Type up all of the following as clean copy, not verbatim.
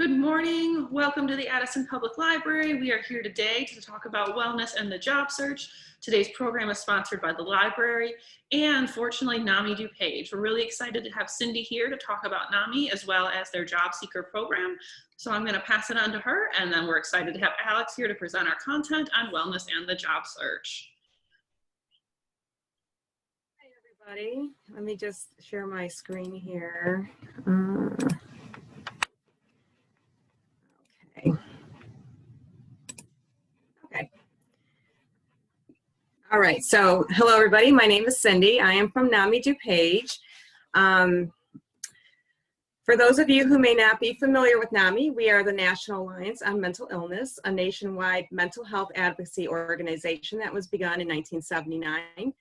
Good morning. Welcome to the Addison Public Library. We are here today to talk about wellness and the job search. Today's program is sponsored by the library and fortunately NAMI DuPage. We're really excited to have Cindy here to talk about NAMI as well as their job seeker program. So I'm going to pass it on to her, and then we're excited to have Alex here to present our content on wellness and the job search. Hi everybody. Let me just share my screen here. Okay. All right, so hello everybody, my name is Cindy. I am from NAMI DuPage. For those of you who may not be familiar with NAMI, we are the National Alliance on Mental Illness, a nationwide mental health advocacy organization that was begun in 1979.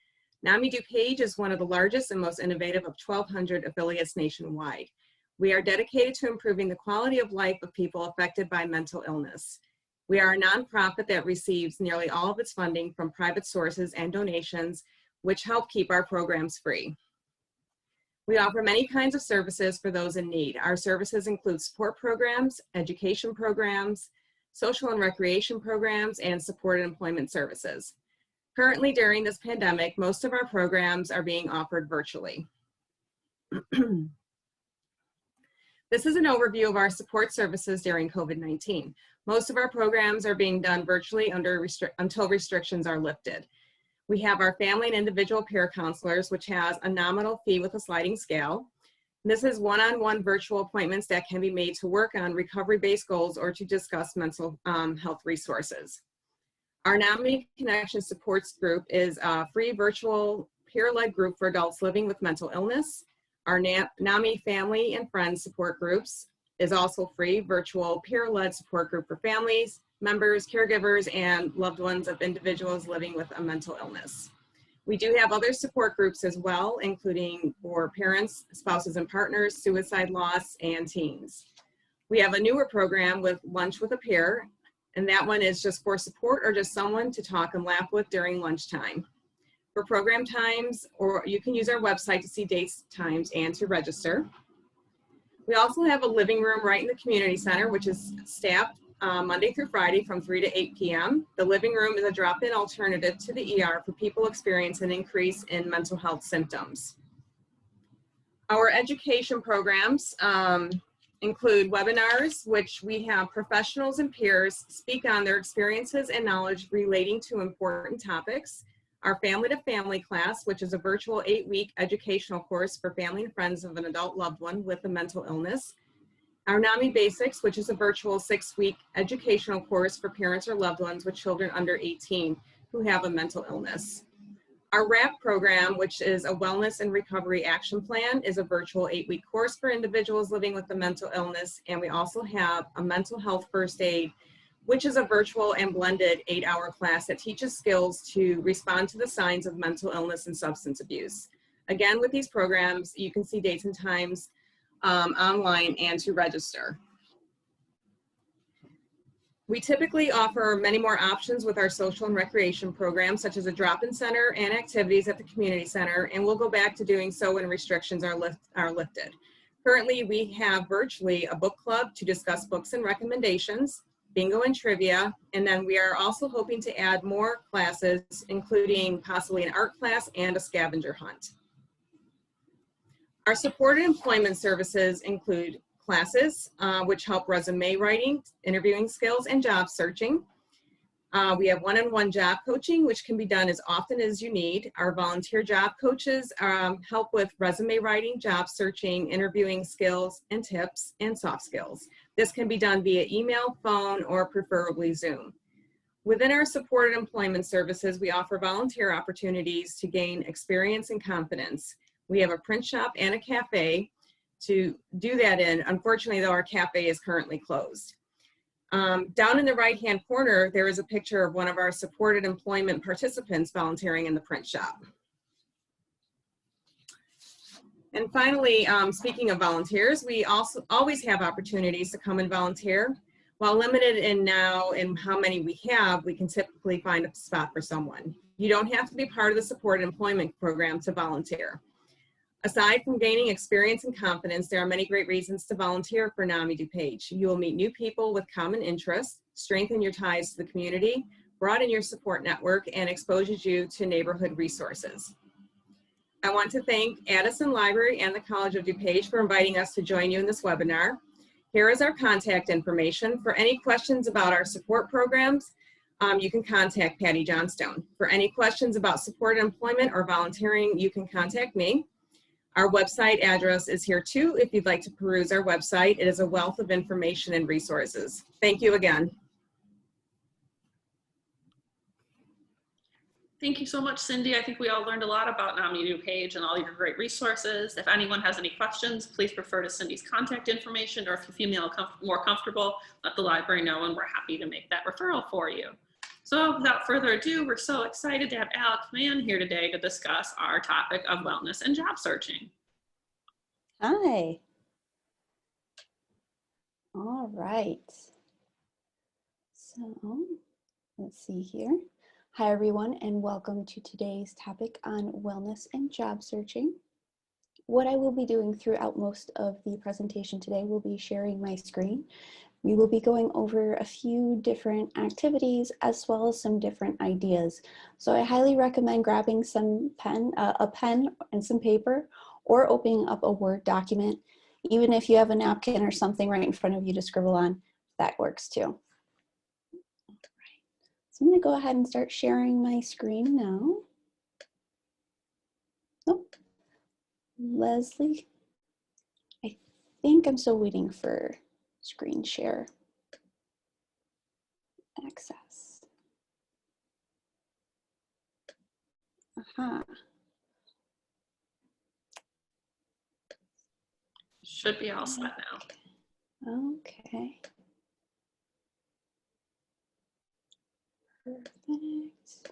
NAMI DuPage is one of the largest and most innovative of 1,200 affiliates nationwide. We are dedicated to improving the quality of life of people affected by mental illness. We are a nonprofit that receives nearly all of its funding from private sources and donations, which help keep our programs free. We offer many kinds of services for those in need. Our services include support programs, education programs, social and recreation programs, and supported employment services. Currently, during this pandemic, most of our programs are being offered virtually. This is an overview of our support services during COVID-19. Most of our programs are being done virtually until restrictions are lifted. We have our family and individual peer counselors, which has a nominal fee with a sliding scale. This is one-on-one virtual appointments that can be made to work on recovery-based goals or to discuss mental health resources. Our NAMI Connection Supports Group is a free virtual peer-led group for adults living with mental illness. Our NAMI Family and Friends Support Groups is also free virtual peer-led support group for families, members, caregivers, and loved ones of individuals living with a mental illness. We do have other support groups as well, including for parents, spouses and partners, suicide loss, and teens. We have a newer program with Lunch with a Peer, and that one is just for support or just someone to talk and laugh with during lunchtime. For program times, or you can use our website to see dates, times, and to register. We also have a living room right in the community center, which is staffed Monday through Friday from 3 to 8 p.m. The living room is a drop-in alternative to the ER for people experiencing an increase in mental health symptoms. Our education programs include webinars, which we have professionals and peers speak on their experiences and knowledge relating to important topics. Our Family to Family class, which is a virtual 8-week educational course for family and friends of an adult loved one with a mental illness. Our NAMI Basics, which is a virtual 6-week educational course for parents or loved ones with children under 18 who have a mental illness. Our WRAP program, which is a Wellness and Recovery Action Plan, is a virtual 8-week course for individuals living with a mental illness. And we also have a Mental Health First Aid, which is a virtual and blended 8-hour class that teaches skills to respond to the signs of mental illness and substance abuse. Again, with these programs, you can see dates and times online and to register. We typically offer many more options with our social and recreation programs, such as a drop-in center and activities at the community center, and we'll go back to doing so when restrictions are lifted. Currently, we have virtually a book club to discuss books and recommendations, bingo and trivia, and then we are also hoping to add more classes, including possibly an art class and a scavenger hunt. Our supported employment services include classes, which help resume writing, interviewing skills, and job searching. We have one-on-one job coaching, which can be done as often as you need. Our volunteer job coaches help with resume writing, job searching, interviewing skills, and tips, and soft skills. This can be done via email, phone, or preferably Zoom. Within our supported employment services, we offer volunteer opportunities to gain experience and confidence. We have a print shop and a cafe to do that in. Unfortunately, though, our cafe is currently closed. Down in the right-hand corner, there is a picture of one of our supported employment participants volunteering in the print shop. And finally, speaking of volunteers, we also always have opportunities to come and volunteer. While limited in how many we have, we can typically find a spot for someone. You don't have to be part of the supported employment program to volunteer. Aside from gaining experience and confidence, there are many great reasons to volunteer for NAMI DuPage. You will meet new people with common interests, strengthen your ties to the community, broaden your support network, and exposes you to neighborhood resources. I want to thank Addison Library and the College of DuPage for inviting us to join you in this webinar. Here is our contact information. For any questions about our support programs, you can contact Patty Johnstone. For any questions about support employment or volunteering, you can contact me. Our website address is here too if you'd like to peruse our website. It is a wealth of information and resources. Thank you again. Thank you so much, Cindy. I think we all learned a lot about NAMI DuPage and all your great resources. If anyone has any questions, please refer to Cindy's contact information, or if you feel more comfortable, let the library know and we're happy to make that referral for you. So without further ado, we're so excited to have Alex Mann here today to discuss our topic of wellness and job searching. Hi. All right. So let's see here. Hi, everyone, and welcome to today's topic on wellness and job searching. What I will be doing throughout most of the presentation today will be sharing my screen. We will be going over a few different activities as well as some different ideas. So I highly recommend grabbing a pen and some paper, or opening up a Word document. Even if you have a napkin or something right in front of you to scribble on, that works too. So I'm going to go ahead and start sharing my screen now. Oh, Leslie, I think I'm still waiting for screen share access. Aha. Should be all set now. Okay. Perfect.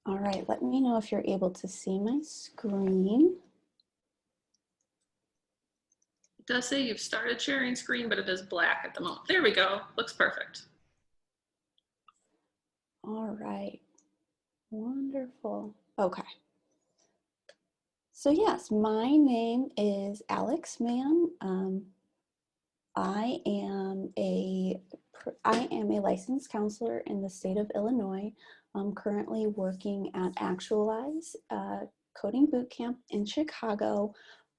All right, let me know if you're able to see my screen. It does say you've started sharing screen, but it is black at the moment. There we go. Looks perfect. All right. Wonderful. Okay. So yes, my name is Alex Mann. I am a licensed counselor in the state of Illinois. I'm currently working at Actualize Coding Bootcamp in Chicago.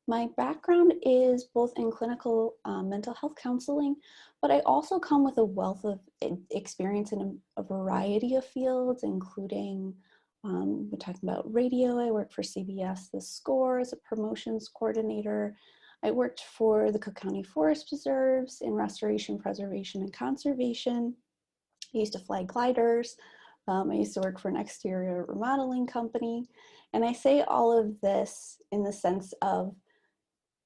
My background is both in clinical mental health counseling, but I also come with a wealth of experience in a variety of fields, including we're talking about radio. I work for CBS The Score as a promotions coordinator. I worked for the Cook County Forest Preserves in restoration, preservation, and conservation. I used to fly gliders. I used to work for an exterior remodeling company. And I say all of this in the sense of,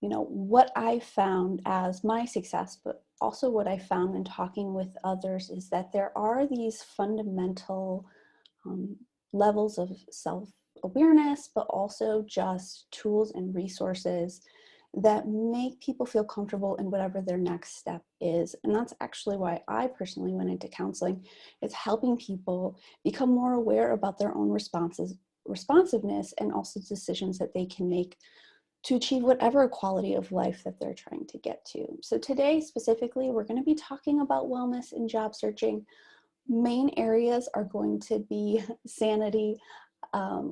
you know, what I found as my success, but also what I found in talking with others is that there are these fundamental levels of self-awareness, but also just tools and resources that make people feel comfortable in whatever their next step is. And that's actually why I personally went into counseling. It's helping people become more aware about their own responsiveness and also decisions that they can make to achieve whatever quality of life that they're trying to get to. So today specifically, we're going to be talking about wellness and job searching. Main areas are going to be sanity,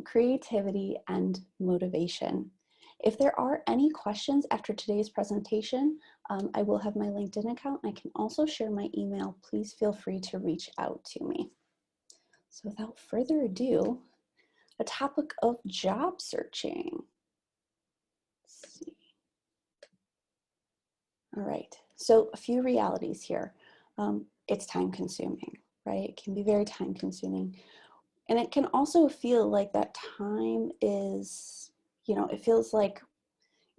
creativity, and motivation. If there are any questions after today's presentation, I will have my LinkedIn account. I can also share my email. Please feel free to reach out to me. So without further ado, a topic of job searching. Let's see. All right, so a few realities here. It's time consuming, right? It can be very time consuming. And it can also feel like that time is, you know, it feels like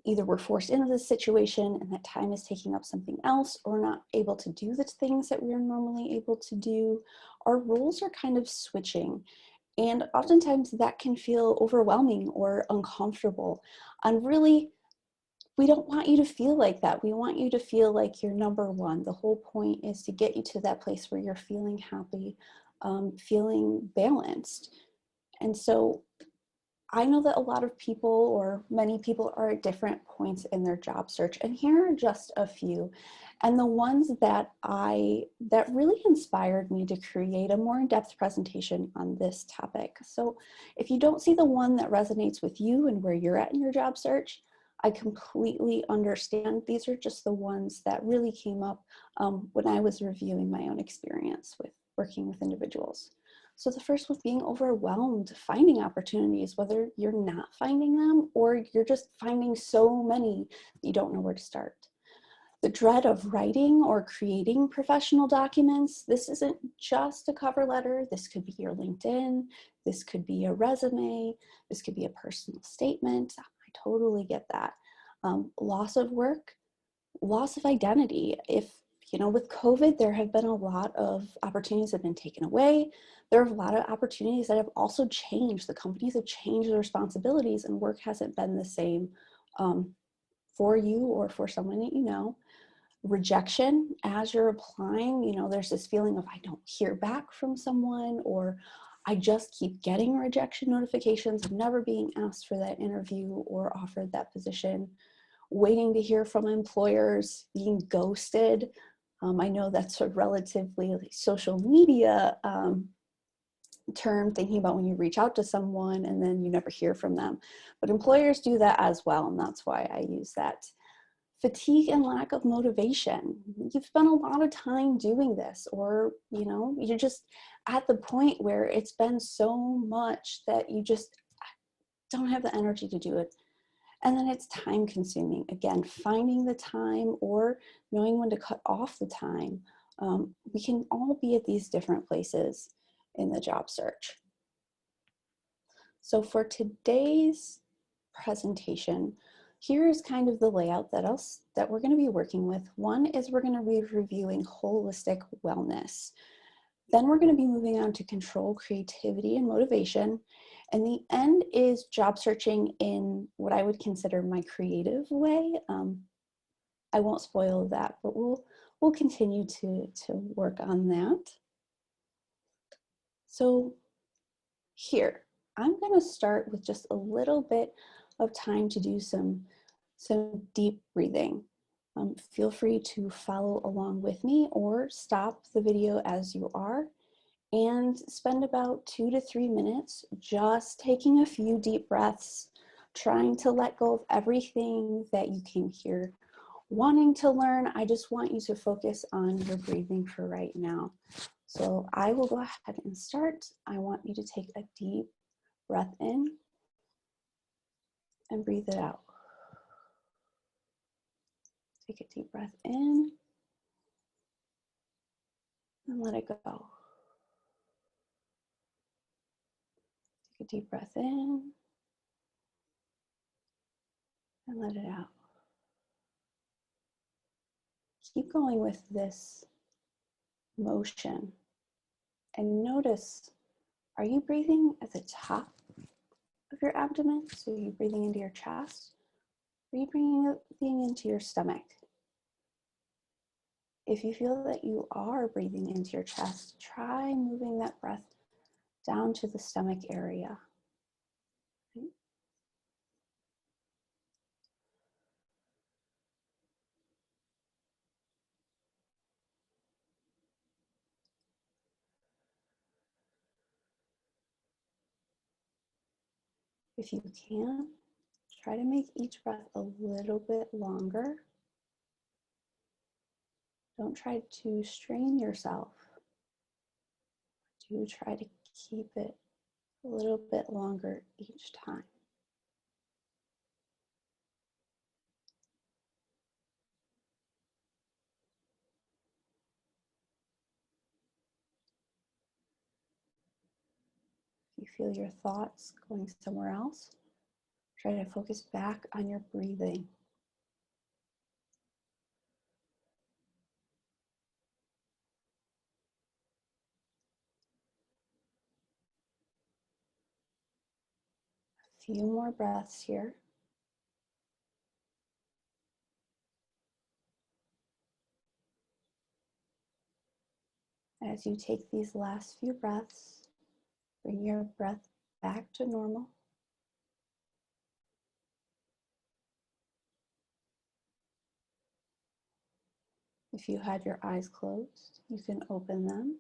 either we're forced into this situation and that time is taking up something else, or we're not able to do the things that we're normally able to do. Our roles are kind of switching. And oftentimes that can feel overwhelming or uncomfortable. And really, we don't want you to feel like that. We want you to feel like you're number one. The whole point is to get you to that place where you're feeling happy, feeling balanced. And so I know that a lot of people, or many people, are at different points in their job search, and here are just a few. And the ones that really inspired me to create a more in-depth presentation on this topic. So if you don't see the one that resonates with you and where you're at in your job search, I completely understand. These are just the ones that really came up when I was reviewing my own experience with working with individuals. So the first was being overwhelmed finding opportunities, whether you're not finding them or you're just finding so many you don't know where to start. The dread of writing or creating professional documents. This isn't just a cover letter. This could be your LinkedIn. This could be a resume. This could be a personal statement. I totally get that. Loss of work, loss of identity. If, with COVID, there have been a lot of opportunities that have been taken away. There are a lot of opportunities that have also changed. The companies have changed their responsibilities and work hasn't been the same for you or for someone that you know. Rejection as you're applying, there's this feeling of I don't hear back from someone, or I just keep getting rejection notifications of never being asked for that interview or offered that position. Waiting to hear from employers, being ghosted. I know that's a relatively social media term, thinking about when you reach out to someone and then you never hear from them. But employers do that as well, and that's why I use that. Fatigue and lack of motivation. You've spent a lot of time doing this, or you're just at the point where it's been so much that you just don't have the energy to do it. And then it's time consuming. Again, finding the time or knowing when to cut off the time. We can all be at these different places in the job search. So for today's presentation, here's kind of the layout that we're going to be working with. One is we're going to be reviewing holistic wellness. Then we're going to be moving on to control, creativity, and motivation. And the end is job searching in what I would consider my creative way. I won't spoil that, but we'll continue to work on that. So here, I'm going to start with just a little bit of time to do some deep breathing. Feel free to follow along with me or stop the video as you are and spend about 2 to 3 minutes just taking a few deep breaths, trying to let go of everything that you came here wanting to learn. I just want you to focus on your breathing for right now. So I will go ahead and start. I want you to take a deep breath in and breathe it out. Take a deep breath in and let it go. Take a deep breath in and let it out. Keep going with this motion and notice, are you breathing at the top of your abdomen? So are you breathing into your chest? Are you breathing into your stomach? If you feel that you are breathing into your chest, try moving that breath down to the stomach area. If you can, try to make each breath a little bit longer. Don't try to strain yourself. Do try to keep it a little bit longer each time. If you feel your thoughts going somewhere else, try to focus back on your breathing. A few more breaths here. As you take these last few breaths, bring your breath back to normal. If you had your eyes closed, you can open them.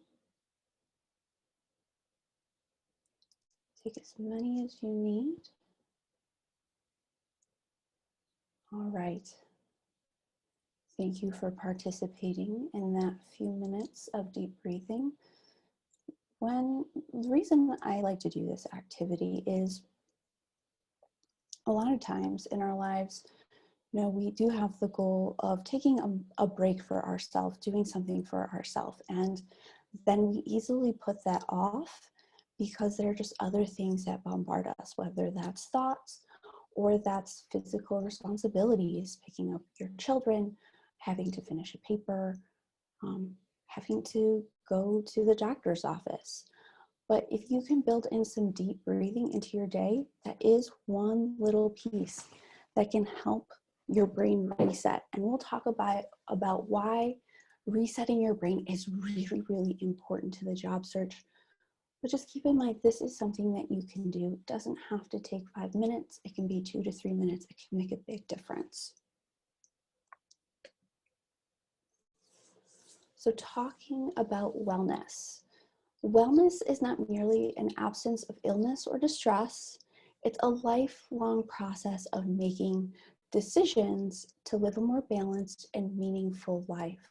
Take as many as you need. All right. Thank you for participating in that few minutes of deep breathing. The reason I like to do this activity is a lot of times in our lives, we do have the goal of taking a break for ourselves, doing something for ourselves, and then we easily put that off because there are just other things that bombard us, whether that's thoughts or that's physical responsibilities, picking up your children, having to finish a paper, having to go to the doctor's office. But if you can build in some deep breathing into your day, that is one little piece that can help your brain reset. And we'll talk about why resetting your brain is really, really important to the job search. But just keep in mind, this is something that you can do. It doesn't have to take 5 minutes. It can be 2 to 3 minutes. It can make a big difference. So talking about wellness. Wellness is not merely an absence of illness or distress. It's a lifelong process of making decisions to live a more balanced and meaningful life.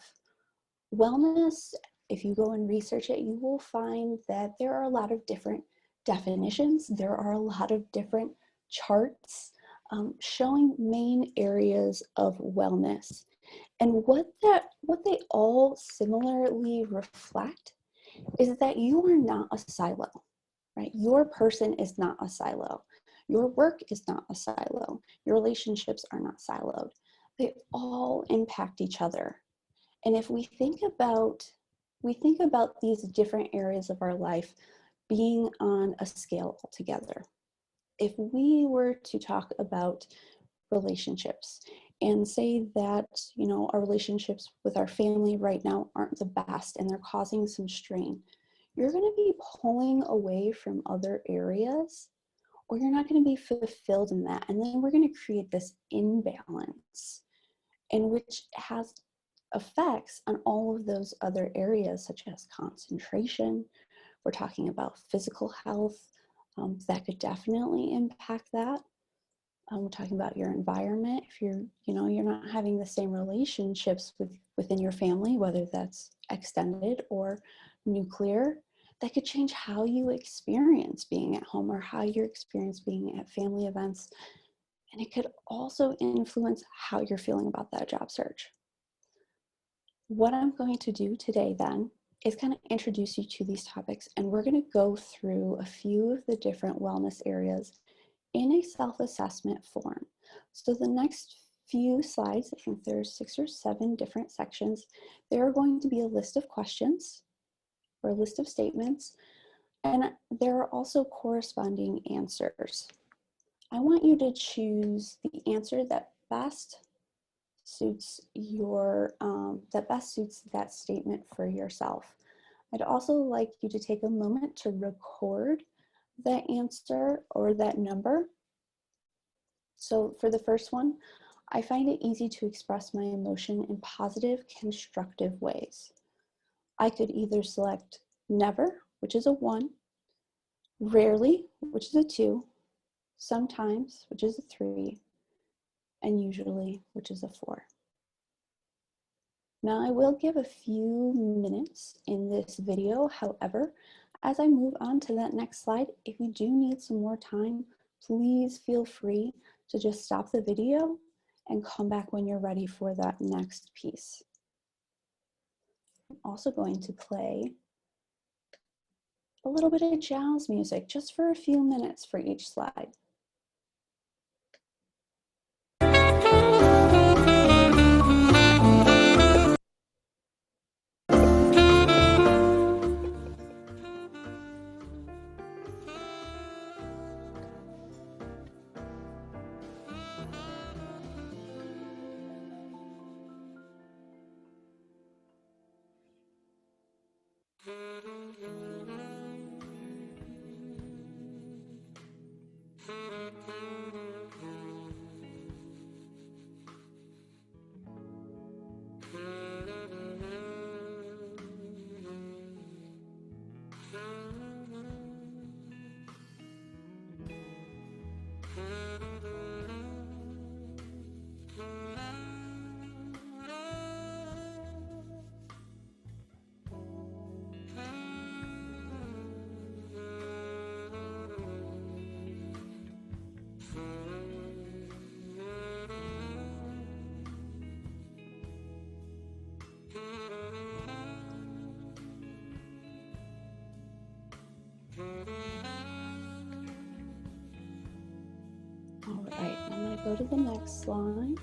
Wellness, if you go and research it, you will find that there are a lot of different definitions. There are a lot of different charts showing main areas of wellness. And what they all similarly reflect is that you are not a silo, right? Your person is not a silo. Your work is not a silo. Your relationships are not siloed. They all impact each other. And if we think about these different areas of our life being on a scale altogether. If we were to talk about relationships and say that, our relationships with our family right now aren't the best and they're causing some strain, you're going to be pulling away from other areas, or you're not going to be fulfilled in that. And then we're going to create this imbalance, and which has effects on all of those other areas, such as concentration. We're talking about physical health. That could definitely impact that. We're talking about your environment. If you're not having the same relationships within your family, whether that's extended or nuclear, that could change how you experience being at home or how you experience being at family events. And it could also influence how you're feeling about that job search. What I'm going to do today then is kind of introduce you to these topics, and we're going to go through a few of the different wellness areas in a self-assessment form. So the next few slides, I think there's 6 or 7 different sections. There are going to be a list of questions or a list of statements, and there are also corresponding answers. I want you to choose the answer that best suits that statement for yourself. I'd also like you to take a moment to record that answer or that number. So for the first one, I find it easy to express my emotion in positive, constructive ways. I could either select never, which is a 1, rarely, which is a 2, sometimes, which is a 3, and usually, which is a 4. Now I will give a few minutes in this video. However, as I move on to that next slide, if you do need some more time, please feel free to just stop the video and come back when you're ready for that next piece. I'm also going to play a little bit of jazz music just for a few minutes for each slide. go to the next slide.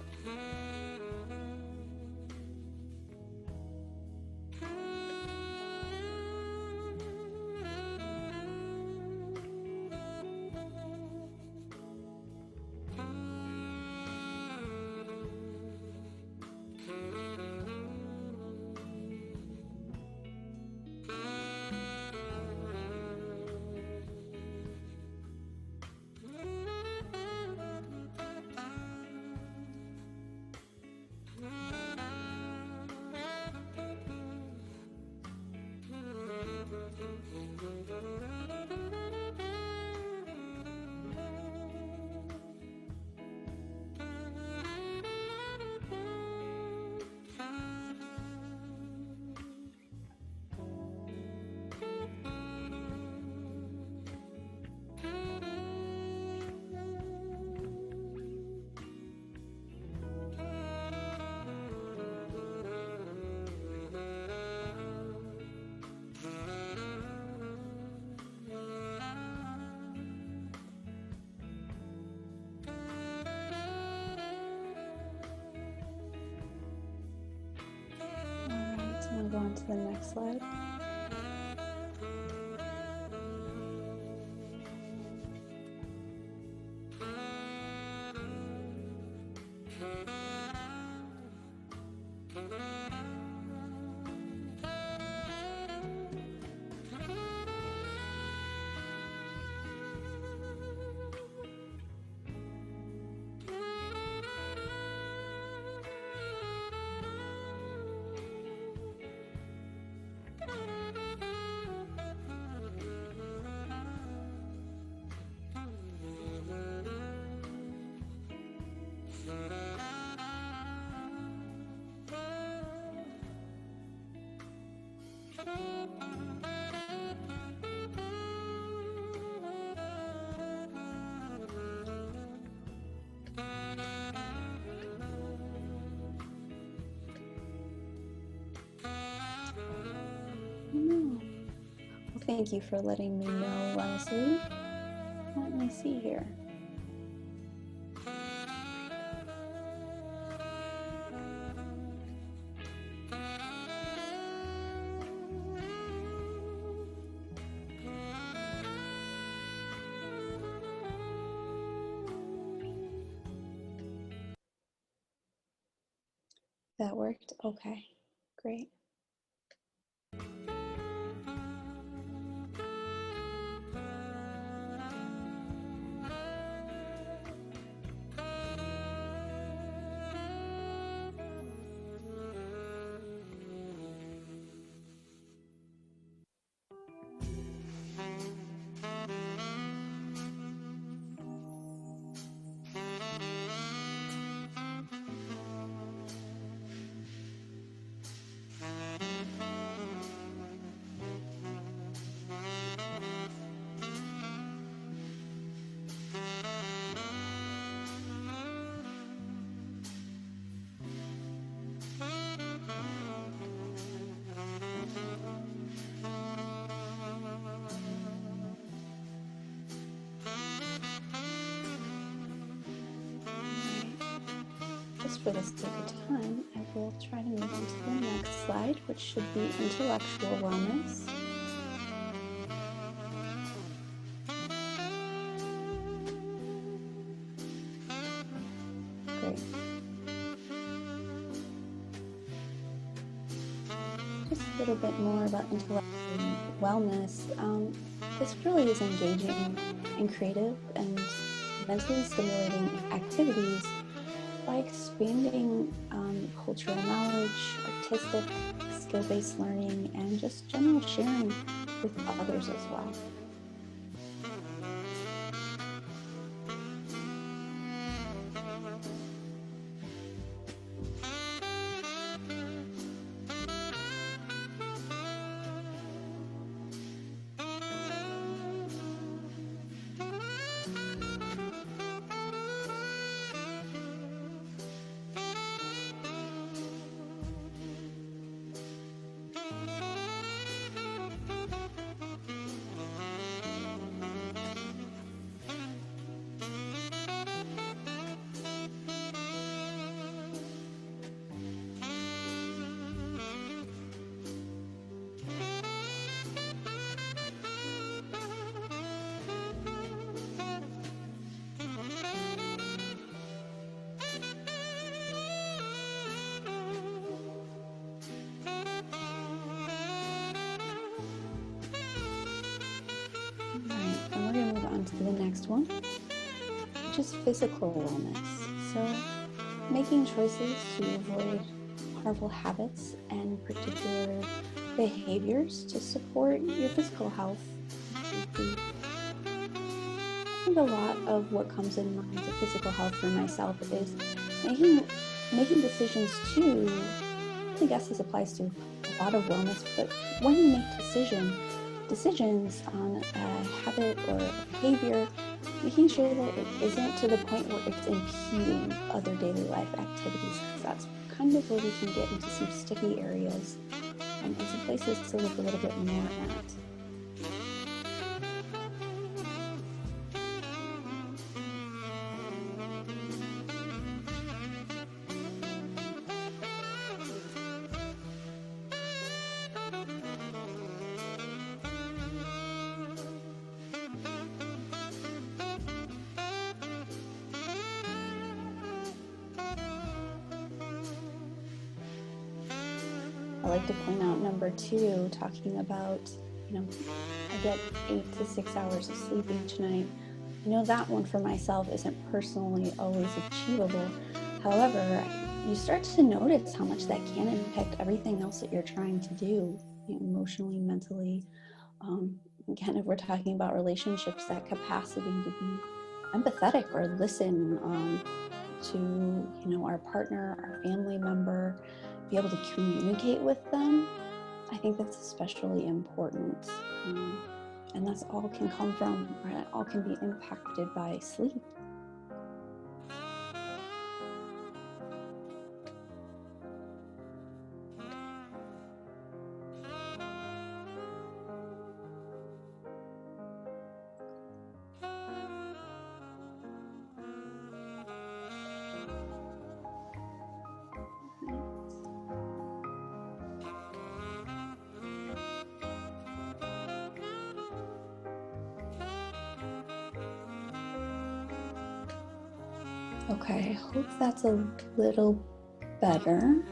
I'll go on to the next slide. No. Well, thank you for letting me know, Leslie. Let me see here. That worked? Okay, great. Just for the sake of time, I will try to move on to the next slide, which should be intellectual wellness. Great. Just a little bit more about intellectual wellness. This really is engaging in creative and mentally stimulating activities by expanding cultural knowledge, artistic, skill-based learning, and just general sharing with others as well. to the next one, which is physical wellness. So making choices to avoid harmful habits and particular behaviors to support your physical health. I think a lot of what comes in mind to physical health for myself is making decisions too. I guess this applies to a lot of wellness, but when you make decisions on a habit or a behavior, making sure that it isn't to the point where it's impeding other daily life activities, because that's kind of where we can get into some sticky areas and some places to look a little bit more at. I like to point out number 2, talking about, I get 8 to 6 hours of sleep each night. I know that one for myself isn't personally always achievable. However, you start to notice how much that can impact everything else that you're trying to do, emotionally, mentally. Again, if we're talking about relationships, that capacity to be empathetic or listen to, our partner, our family member, be able to communicate with them, I think that's especially important. And that's all can come from, or that all can be impacted by sleep. Okay, I hope that's a little better.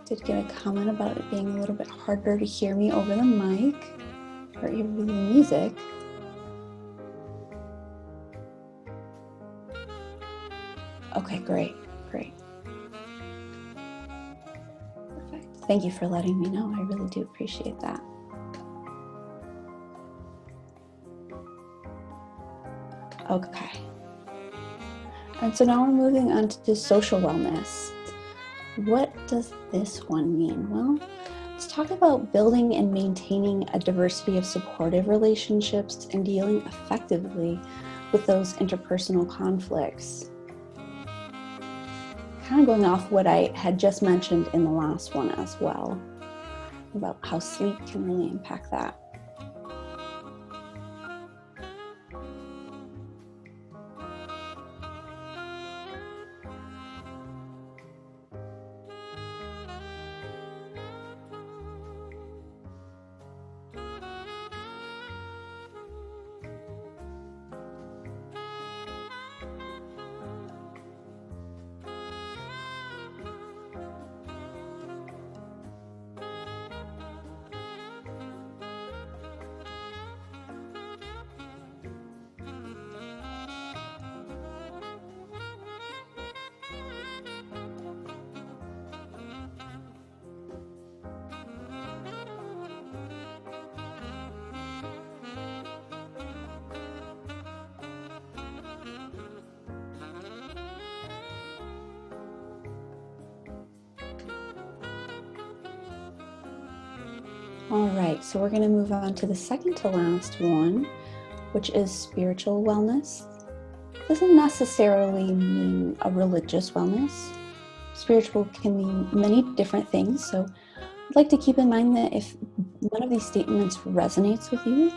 Did get a comment about it being a little bit harder to hear me over the mic or even the music. Okay, great. Perfect. Thank you for letting me know. I really do appreciate that. Okay. And so now we're moving on to social wellness. What does this one mean? Well, let's talk about building and maintaining a diversity of supportive relationships and dealing effectively with those interpersonal conflicts. Kind of going off what I had just mentioned in the last one as well, about how sleep can really impact that. All right, so we're going to move on to the second to last one, which is spiritual wellness. Doesn't necessarily mean a religious wellness. Spiritual can mean many different things, so I'd like to keep in mind that if one of these statements resonates with you,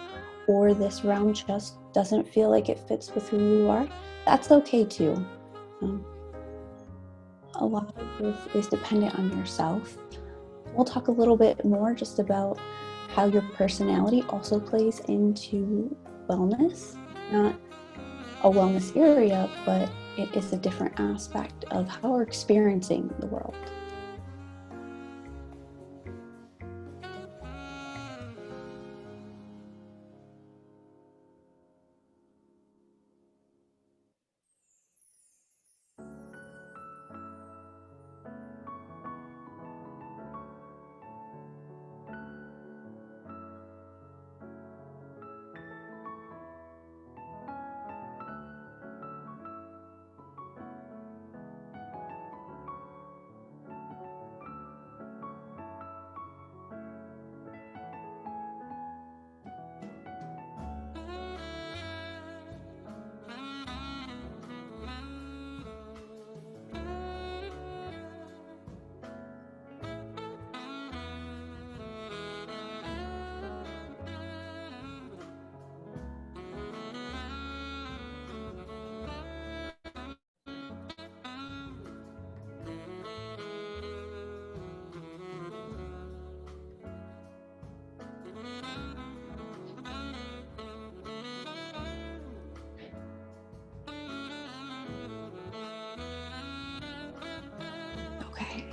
or this realm just doesn't feel like it fits with who you are, that's okay too. A lot of this is dependent on yourself. We'll talk a little bit more just about how your personality also plays into wellness. Not a wellness area, but it is a different aspect of how we're experiencing the world.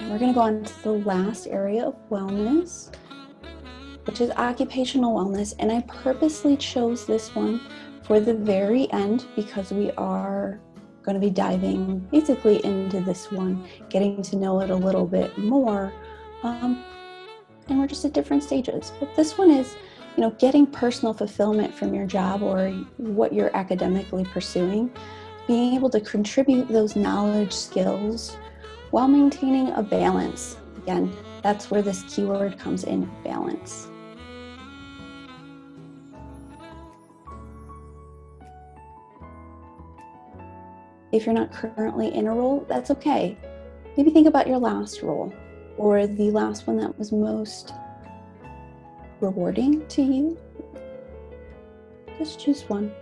We're going to go on to the last area of wellness, which is occupational wellness. And I purposely chose this one for the very end because we are going to be diving basically into this one, getting to know it a little bit more. And we're just at different stages. But this one is, getting personal fulfillment from your job or what you're academically pursuing, being able to contribute those knowledge skills while maintaining a balance. Again, that's where this keyword comes in, balance. If you're not currently in a role, that's okay. Maybe think about your last role or the last one that was most rewarding to you. Just choose one.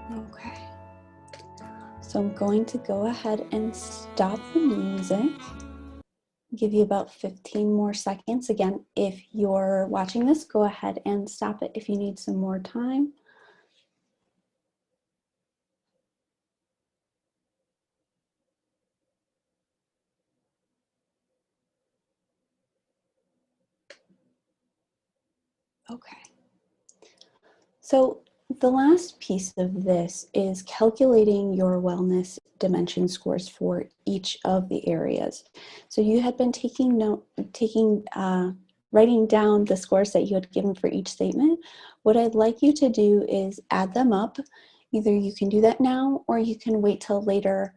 Okay, so I'm going to go ahead and stop the music. Give you about 15 more seconds. Again, if you're watching this, go ahead and stop it if you need some more time. Okay. So the last piece of this is calculating your wellness dimension scores for each of the areas. So you had been writing down the scores that you had given for each statement. What I'd like you to do is add them up. Either you can do that now or you can wait till later.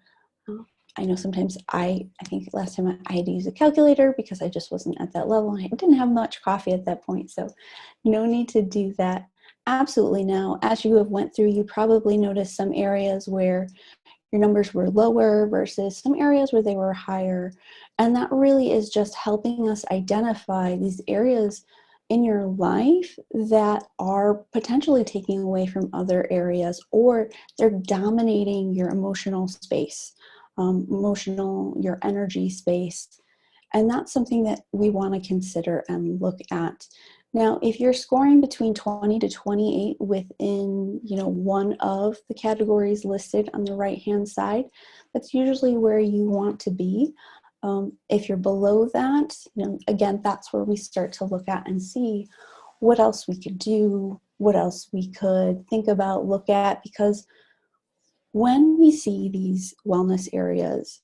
I know sometimes I think last time I had to use a calculator because I just wasn't at that level. I didn't have much coffee at that point, so no need to do that absolutely now. As you have went through, you probably noticed some areas where your numbers were lower versus some areas where they were higher. And that really is just helping us identify these areas in your life that are potentially taking away from other areas, or they're dominating your emotional space, your energy space. And that's something that we want to consider and look at. Now, if you're scoring between 20 to 28 within, one of the categories listed on the right-hand side, that's usually where you want to be. If you're below that, again, that's where we start to look at and see what else we could do, what else we could think about, look at, because when we see these wellness areas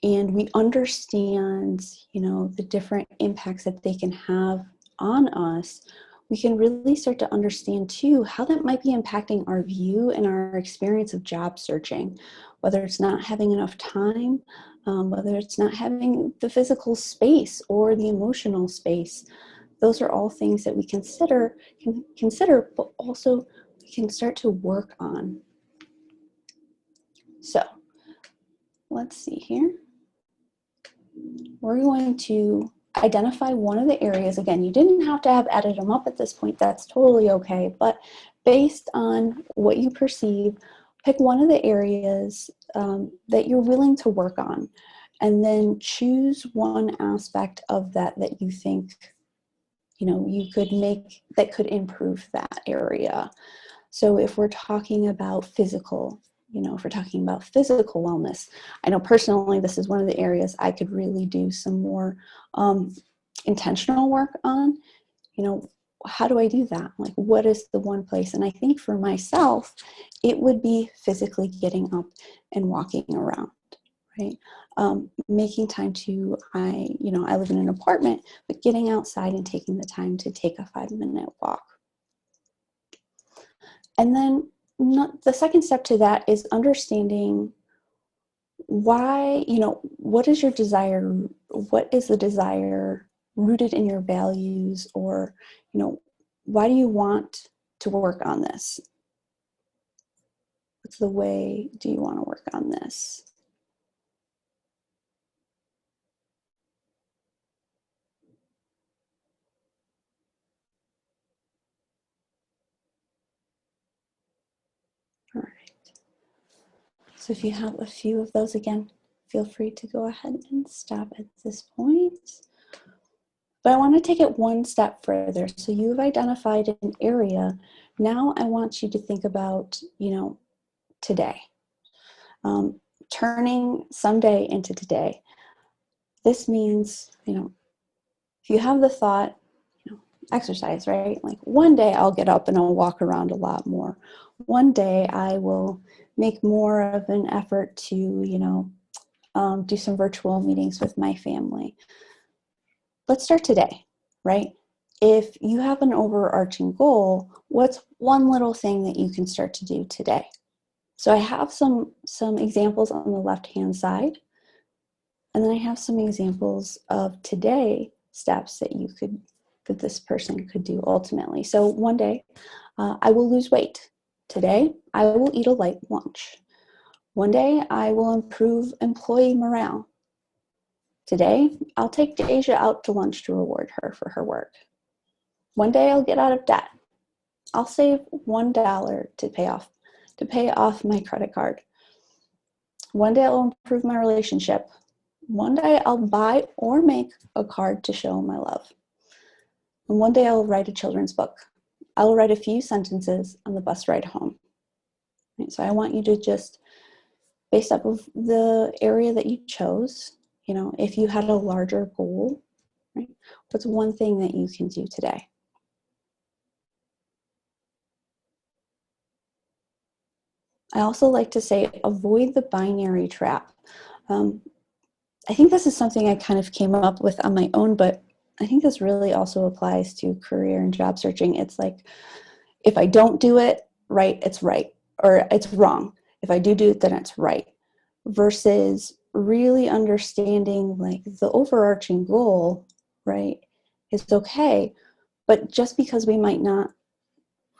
and we understand, the different impacts that they can have on us, we can really start to understand too how that might be impacting our view and our experience of job searching, whether it's not having enough time, whether it's not having the physical space or the emotional space. Those are all things that we can consider, but also we can start to work on. So let's see here. We're going to identify one of the areas. Again, you didn't have to have added them up at this point. That's totally okay. But based on what you perceive, pick one of the areas that you're willing to work on, and then choose one aspect of that you think, you could make that could improve that area. So if we're talking about physical, if we're talking about physical wellness, I know personally this is one of the areas I could really do some more intentional work on. How do I do that? Like, what is the one place? And I think for myself, it would be physically getting up and walking around, right? Making time to, I live in an apartment, but getting outside and taking the time to take a 5-minute walk. And then the second step to that is understanding why, what is your desire? What is the desire rooted in your values? Or, why do you want to work on this? What's the way do you want to work on this? So if you have a few of those, again, feel free to go ahead and stop at this point. But I want to take it one step further. So you've identified an area. Now I want you to think about, today. Turning someday into today. This means, if you have the thought, exercise, right? Like one day I'll get up and I'll walk around a lot more. One day I will make more of an effort to, do some virtual meetings with my family. Let's start today, right? If you have an overarching goal, what's one little thing that you can start to do today? So I have some examples on the left-hand side, and then I have some examples of today steps that that this person could do ultimately. So one day, I will lose weight. Today, I will eat a light lunch. One day, I will improve employee morale. Today, I'll take Deja out to lunch to reward her for her work. One day, I'll get out of debt. I'll save $1 to pay off my credit card. One day, I'll improve my relationship. One day, I'll buy or make a card to show my love. And one day, I'll write a children's book. I will write a few sentences on the bus ride home. Right, so I want you to just, based off of the area that you chose, if you had a larger goal, right, what's one thing that you can do today? I also like to say, avoid the binary trap. I think this is something I kind of came up with on my own, but I think this really also applies to career and job searching. It's like, if I don't do it right, it's right, or it's wrong. If I do it, then it's right. Versus really understanding like the overarching goal, right, is okay. But just because we might not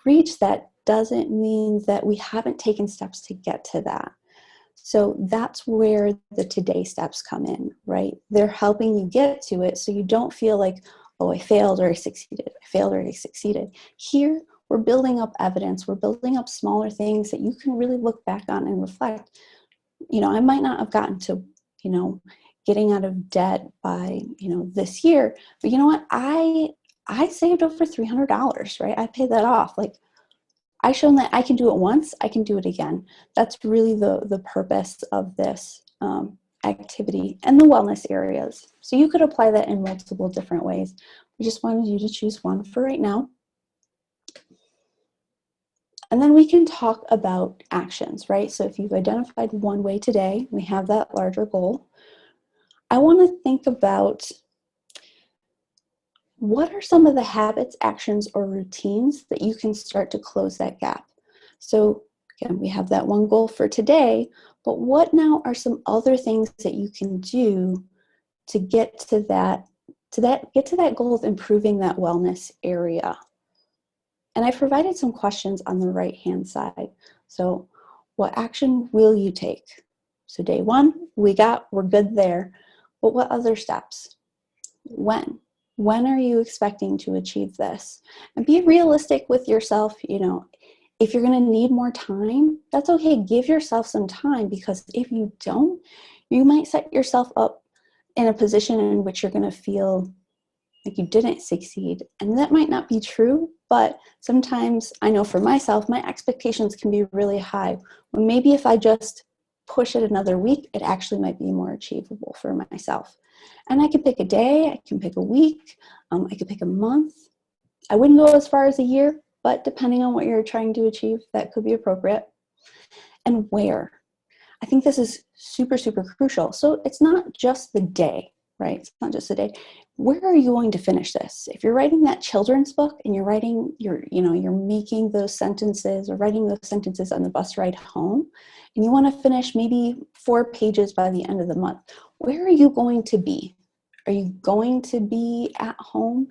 reach that doesn't mean that we haven't taken steps to get to that. So that's where the today steps come in, right? They're helping you get to it so you don't feel like, oh, I failed or I succeeded. I failed or I succeeded. Here, we're building up evidence. We're building up smaller things that you can really look back on and reflect. I might not have gotten to, getting out of debt by, this year, but you know what? I saved over $300, right? I paid that off. Like, I've shown that I can do it once, I can do it again. That's really the purpose of this activity and the wellness areas. So you could apply that in multiple different ways. We just wanted you to choose one for right now. And then we can talk about actions, right? So if you've identified one way today, we have that larger goal. I want to think about what are some of the habits, actions, or routines that you can start to close that gap? So again, we have that one goal for today, but what now are some other things that you can do to get to that goal of improving that wellness area? And I provided some questions on the right-hand side. So what action will you take? So day one, we're good there, but what other steps? When? When are you expecting to achieve this? And be realistic with yourself. If you're going to need more time, that's okay. Give yourself some time, because if you don't, you might set yourself up in a position in which you're going to feel like you didn't succeed. And that might not be true, but sometimes I know for myself, my expectations can be really high. When maybe if I just push it another week, it actually might be more achievable for myself. And I can pick a day, I can pick a week, I could pick a month. I wouldn't go as far as a year, but depending on what you're trying to achieve, that could be appropriate. And where? I think this is super, super crucial. So it's not just the day, right? It's not just the day. Where are you going to finish this? If you're writing that children's book and you're making those sentences or writing those sentences on the bus ride home, and you want to finish maybe 4 pages by the end of the month, where are you going to be? Are you going to be at home?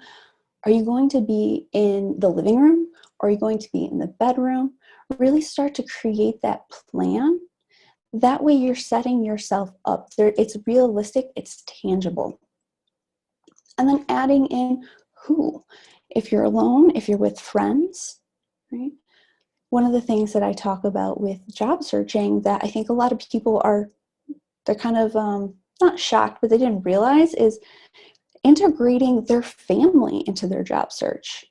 Are you going to be in the living room? Or are you going to be in the bedroom? Really start to create that plan. That way you're setting yourself up. It's realistic, it's tangible. And then adding in who. If you're alone, if you're with friends, right? one of the things that I talk about with job searching that I think a lot of people they're kind of not shocked, but they didn't realize is integrating their family into their job search.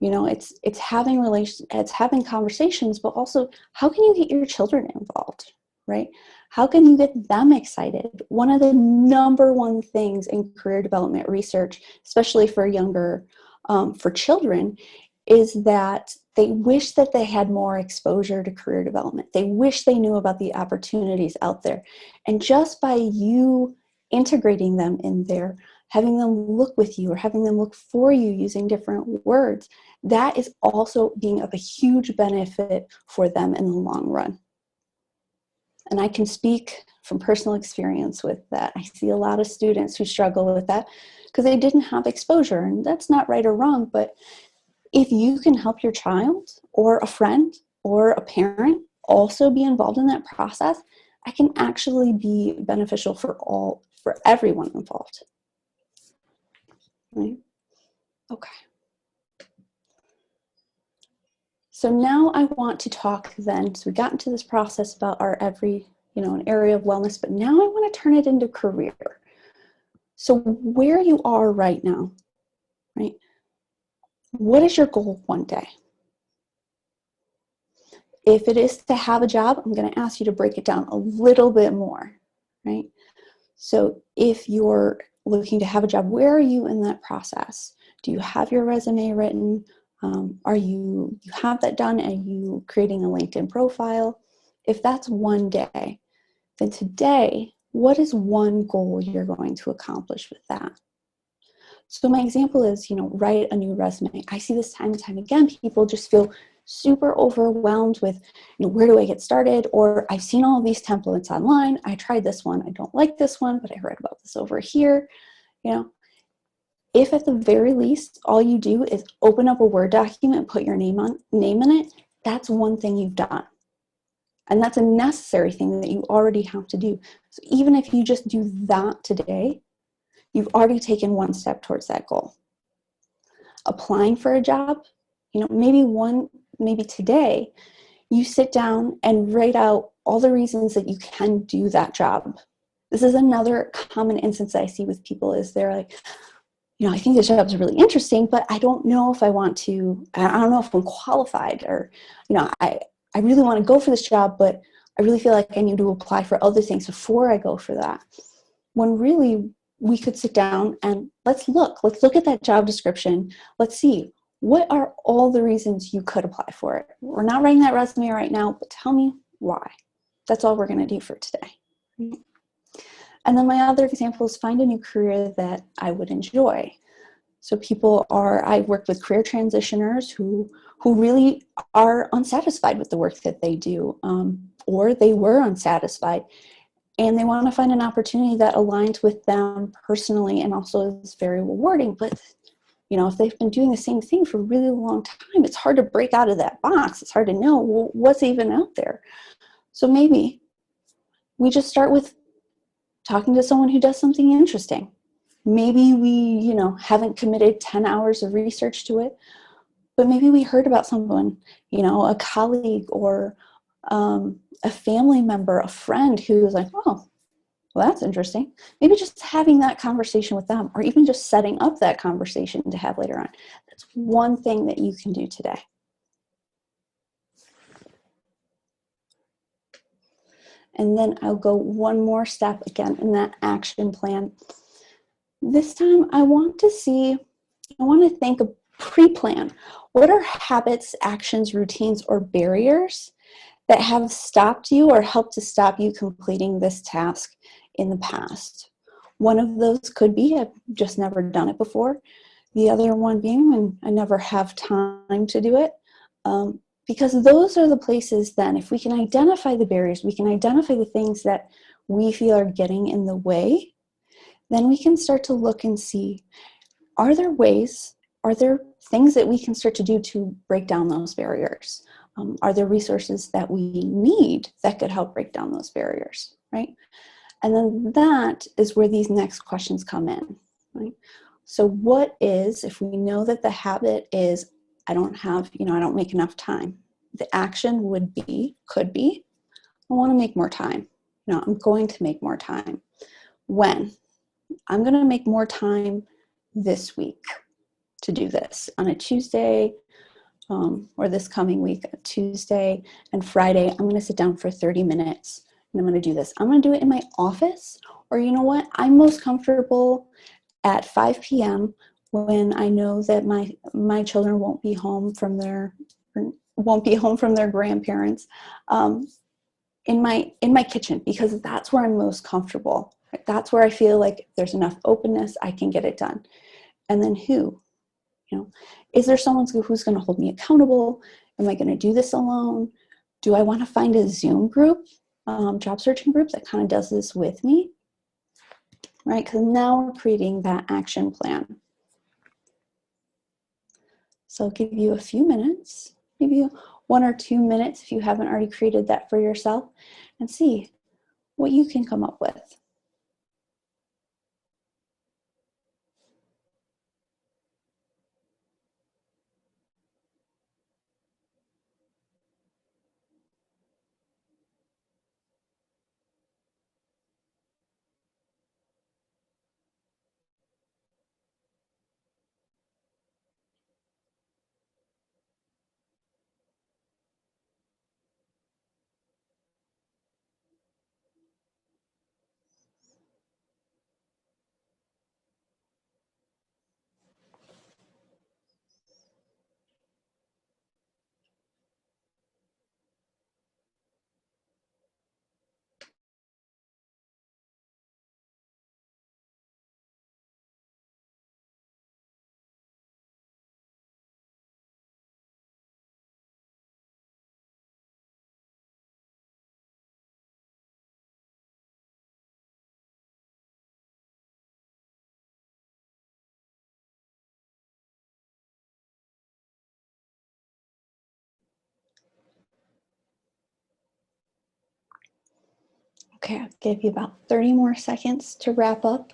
You know, it's having conversations, but also how can you get your children involved, right? How can you get them excited? One of the number one things in career development research, especially for younger, for children, is that they wish that they had more exposure to career development. They wish they knew about the opportunities out there. And just by you integrating them in there, having them look with you or having them look for you using different words, that is also being of a huge benefit for them in the long run. And I can speak from personal experience with that. I see a lot of students who struggle with that because they didn't have exposure, and that's not right or wrong, but if you can help your child or a friend or a parent also be involved in that process, it can actually be beneficial for everyone involved. Right? Okay. So now I want to talk then, so we got into this process about our an area of wellness, but now I want to turn it into career. So where you are right now, right? What is your goal one day? If it is to have a job, I'm going to ask you to break it down a little bit more, right? So if you're looking to have a job, where are you in that process? Do you have your resume written? You have that done? Are you creating a LinkedIn profile? If that's one day, then today, what is one goal you're going to accomplish with that? So my example is, write a new resume. I see this time and time again. People just feel super overwhelmed with, where do I get started? Or I've seen all of these templates online. I tried this one. I don't like this one, but I read about this over here. If at the very least, all you do is open up a Word document and put your name in it, that's one thing you've done. And that's a necessary thing that you already have to do. So even if you just do that today, you've already taken one step towards that goal. Applying for a job, maybe today, you sit down and write out all the reasons that you can do that job. This is another common instance that I see with people is they're like, I think this job is really interesting, but I don't know if I want to, I don't know if I'm qualified, or, I really want to go for this job, but I really feel like I need to apply for other things before I go for that. When really we could sit down and let's look at that job description. Let's see, what are all the reasons you could apply for it? We're not writing that resume right now, but tell me why. That's all we're going to do for today. And then my other example is find a new career that I would enjoy. So I've worked with career transitioners who really are unsatisfied with the work that they do, or they were unsatisfied, and they want to find an opportunity that aligns with them personally and also is very rewarding. But, if they've been doing the same thing for a really long time, it's hard to break out of that box. It's hard to know, well, what's even out there. So maybe we just start with talking to someone who does something interesting. Maybe we, haven't committed 10 hours of research to it, but maybe we heard about someone, a colleague or a family member, a friend who was like, oh, well, that's interesting. Maybe just having that conversation with them, or even just setting up that conversation to have later on. That's one thing that you can do today. And then I'll go one more step again in that action plan. This time I want to think of pre-plan. What are habits, actions, routines, or barriers that have stopped you or helped to stop you completing this task in the past? One of those could be, I've just never done it before. The other one being, I never have time to do it. Because those are the places then, if we can identify the barriers, we can identify the things that we feel are getting in the way, then we can start to look and see, are there things that we can start to do to break down those barriers? Are there resources that we need that could help break down those barriers, right? And then that is where these next questions come in, right? So if we know that the habit is, I don't make enough time. the action could be, I want to make more time. No, I'm going to make more time. When? I'm going to make more time this week to do this on a Tuesday, or this coming week, Tuesday and Friday. I'm going to sit down for 30 minutes and I'm going to do this. I'm going to do it in my office, or you know what? I'm most comfortable at 5 p.m. when I know that my children won't be home from their grandparents, in my kitchen, because that's where I'm most comfortable. That's where I feel like there's enough openness, I can get it done. And then who? Is there someone who's going to hold me accountable? Am I going to do this alone? Do I want to find a Zoom group, job searching group that kind of does this with me? Right? Because now we're creating that action plan. So I'll give you a few minutes, maybe 1 or 2 minutes if you haven't already created that for yourself, and see what you can come up with. Okay, I'll give you about 30 more seconds to wrap up.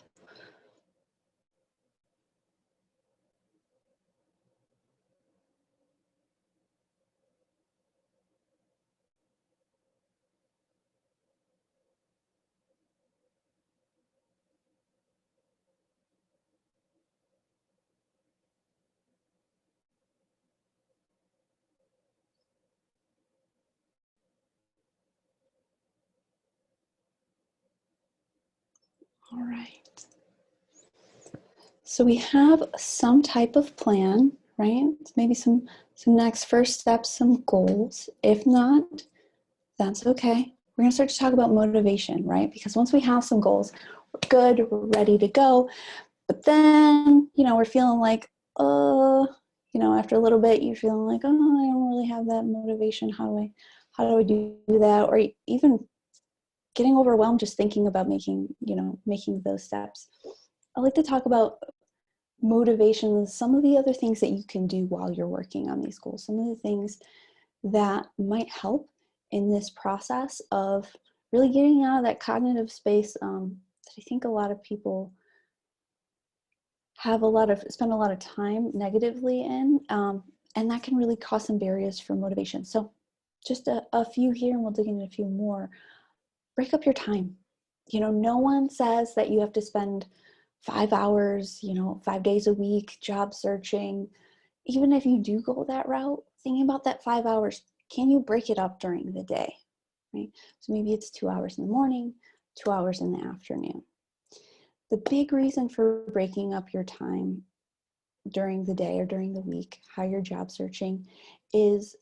All right. So we have some type of plan, right? Maybe some next first steps, some goals. If not, that's okay. We're going to start to talk about motivation, right? Because once we have some goals, we're good, we're ready to go. But then, we're feeling like, after a little bit, you're feeling like, oh, I don't really have that motivation. How do I do that? Or even getting overwhelmed just thinking about making those steps. I like to talk about motivation, some of the other things that you can do while you're working on these goals, some of the things that might help in this process of really getting out of that cognitive space that I think a lot of people spend a lot of time negatively in, and that can really cause some barriers for motivation. So just a few here, and we'll dig into a few more. Break up your time. No one says that you have to spend 5 hours, 5 days a week job searching. Even if you do go that route, thinking about that 5 hours, can you break it up during the day, right? So maybe it's 2 hours in the morning, 2 hours in the afternoon. The big reason for breaking up your time during the day or during the week, how you're job searching, is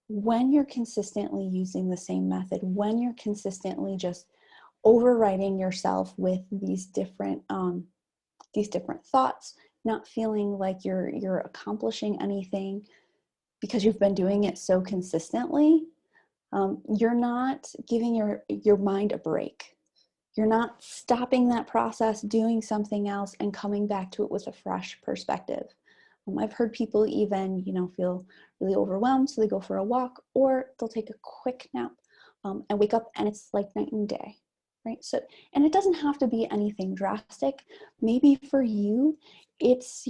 when you're consistently using the same method, when you're consistently just overriding yourself with these different thoughts, not feeling like you're accomplishing anything because you've been doing it so consistently, you're not giving your mind a break. You're not stopping that process, doing something else, and coming back to it with a fresh perspective. I've heard people even, feel really overwhelmed, so they go for a walk, or they'll take a quick nap and wake up, and it's like night and day, right? So, and it doesn't have to be anything drastic. Maybe for you, it's,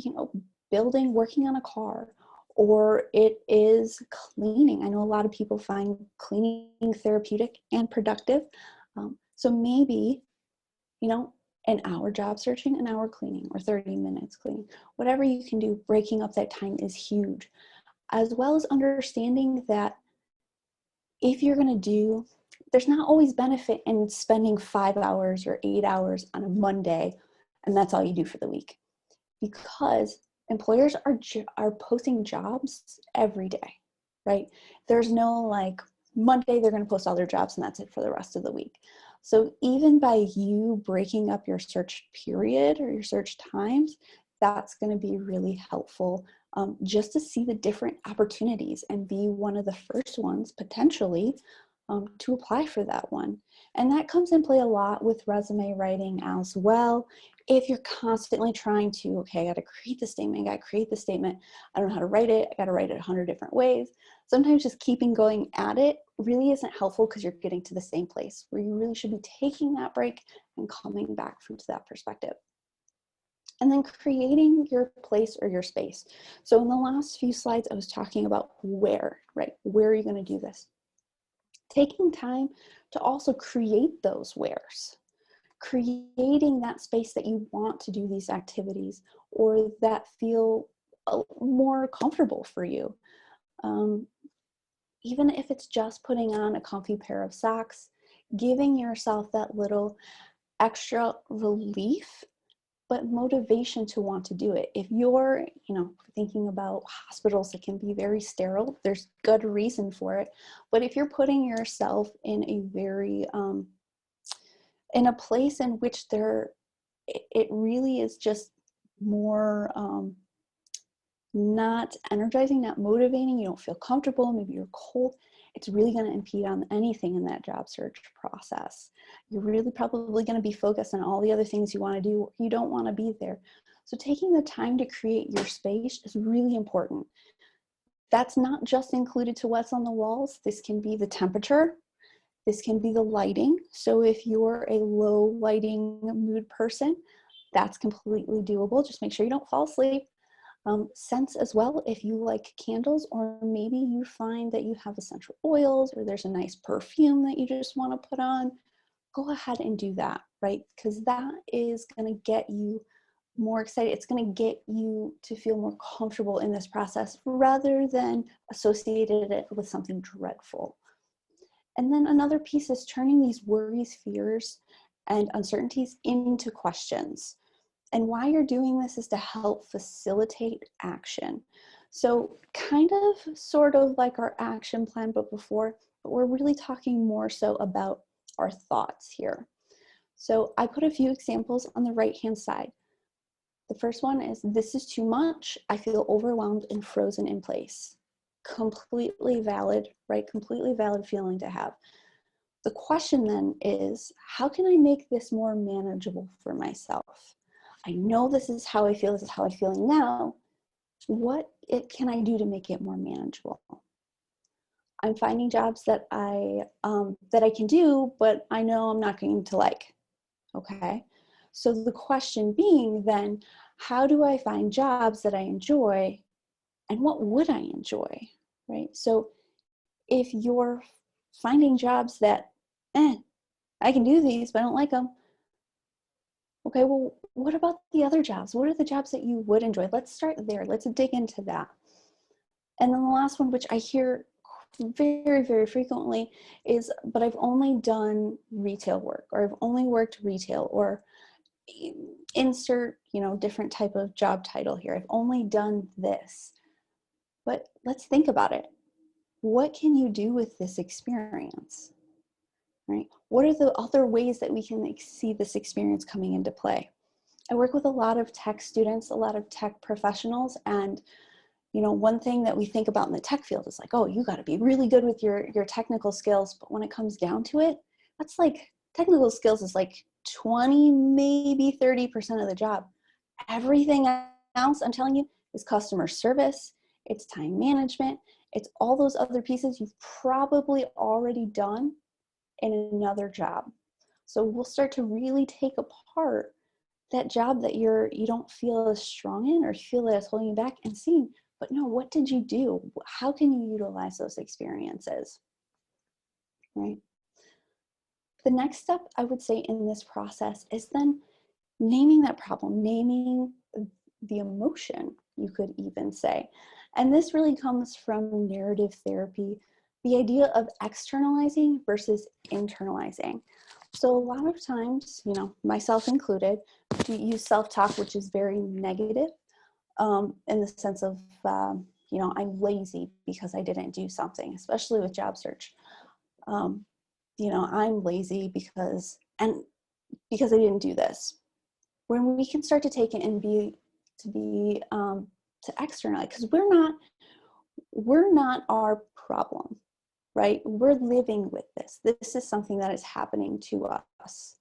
working on a car, or it is cleaning. I know a lot of people find cleaning therapeutic and productive. So maybe, you know, an hour job searching, an hour cleaning, or 30 minutes cleaning. Whatever you can do, breaking up that time is huge. As well as understanding that if you're going to do, there's not always benefit in spending 5 hours or 8 hours on a Monday, and that's all you do for the week. Because employers are posting jobs every day, right? There's no like Monday they're going to post all their jobs and that's it for the rest of the week. So even by you breaking up your search period or your search times, that's going to be really helpful, just to see the different opportunities and be one of the first ones potentially to apply for that one. And that comes in play a lot with resume writing as well. If you're constantly trying to, okay, I got to create the statement, I don't know how to write it, I got to write it 100 different ways. Sometimes just keeping going at it really isn't helpful because you're getting to the same place where you really should be taking that break and coming back to that perspective. And then creating your place or your space. So in the last few slides, I was talking about where, right? Where are you going to do this? Taking time to also create those wheres. Creating that space that you want to do these activities or that feel more comfortable for you. Even if it's just putting on a comfy pair of socks, giving yourself that little extra relief, but motivation to want to do it. If you're, thinking about hospitals that can be very sterile, there's good reason for it. But if you're putting yourself in a very, in a place in which it really is just more not energizing, not motivating, you don't feel comfortable, maybe you're cold, it's really going to impede on anything in that job search process. You're really probably going to be focused on all the other things you want to do. You don't want to be there. So taking the time to create your space is really important. That's not just included to what's on the walls. This can be the temperature. This can be the lighting. So if you're a low lighting mood person, that's completely doable. Just make sure you don't fall asleep. Scents as well, if you like candles, or maybe you find that you have essential oils or there's a nice perfume that you just want to put on, go ahead and do that, right? Because that is going to get you more excited. It's going to get you to feel more comfortable in this process rather than associated it with something dreadful. And then another piece is turning these worries, fears, and uncertainties into questions. And why you're doing this is to help facilitate action. So kind of sort of like our action plan, but we're really talking more so about our thoughts here. So I put a few examples on the right-hand side. The first one is, this is too much. I feel overwhelmed and frozen in place. Completely valid, right? Completely valid feeling to have. The question then is, how can I make this more manageable for myself? I know this is how I feel, this is how I'm feeling now. What can I do to make it more manageable? I'm finding jobs that I can do, but I know I'm not going to like, okay? So the question being then, how do I find jobs that I enjoy, and what would I enjoy, right? So if you're finding jobs that, I can do these, but I don't like them, okay, well, what about the other jobs? What are the jobs that you would enjoy? Let's start there. Let's dig into that. And then the last one, which I hear very, very frequently is, but I've only done retail work, or I've only worked retail, or insert, different type of job title here. I've only done this. But let's think about it. What can you do with this experience? Right? What are the other ways that we can see this experience coming into play? I work with a lot of tech students, a lot of tech professionals, and one thing that we think about in the tech field is like, oh, you got to be really good with your technical skills. But when it comes down to it, that's like, technical skills is like 20, maybe 30% of the job. Everything else, I'm telling you, is customer service, it's time management, it's all those other pieces you've probably already done in another job. So we'll start to really take apart that job that you don't feel as strong in, or feel that it's holding you back, and seeing But no, what did you do? How can you utilize those experiences, right? The next step I would say in this process is then naming that problem, naming the emotion, you could even say. And this really comes from narrative therapy, the idea of externalizing versus internalizing. So a lot of times, you know, myself included, we use self-talk, which is very negative in the sense of, you know, I'm lazy because I didn't do something, especially with job search. You know, I'm lazy because I didn't do this. When we can start to take it and to externalize, because we're not our problem, right? We're living with this. This is something that is happening to us.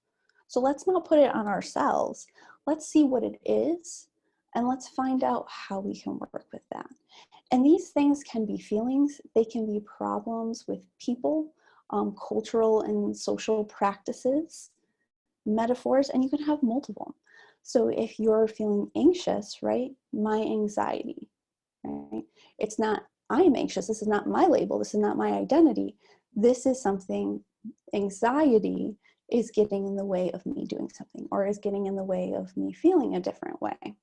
So let's not put it on ourselves. Let's see what it is, and let's find out how we can work with that. And these things can be feelings, they can be problems with people, cultural and social practices, metaphors, and you can have multiple. So if you're feeling anxious, right, my anxiety, right? It's not, I'm anxious, this is not my label, this is not my identity. This is something, anxiety is getting in the way of me doing something, or is getting in the way of me feeling a different way.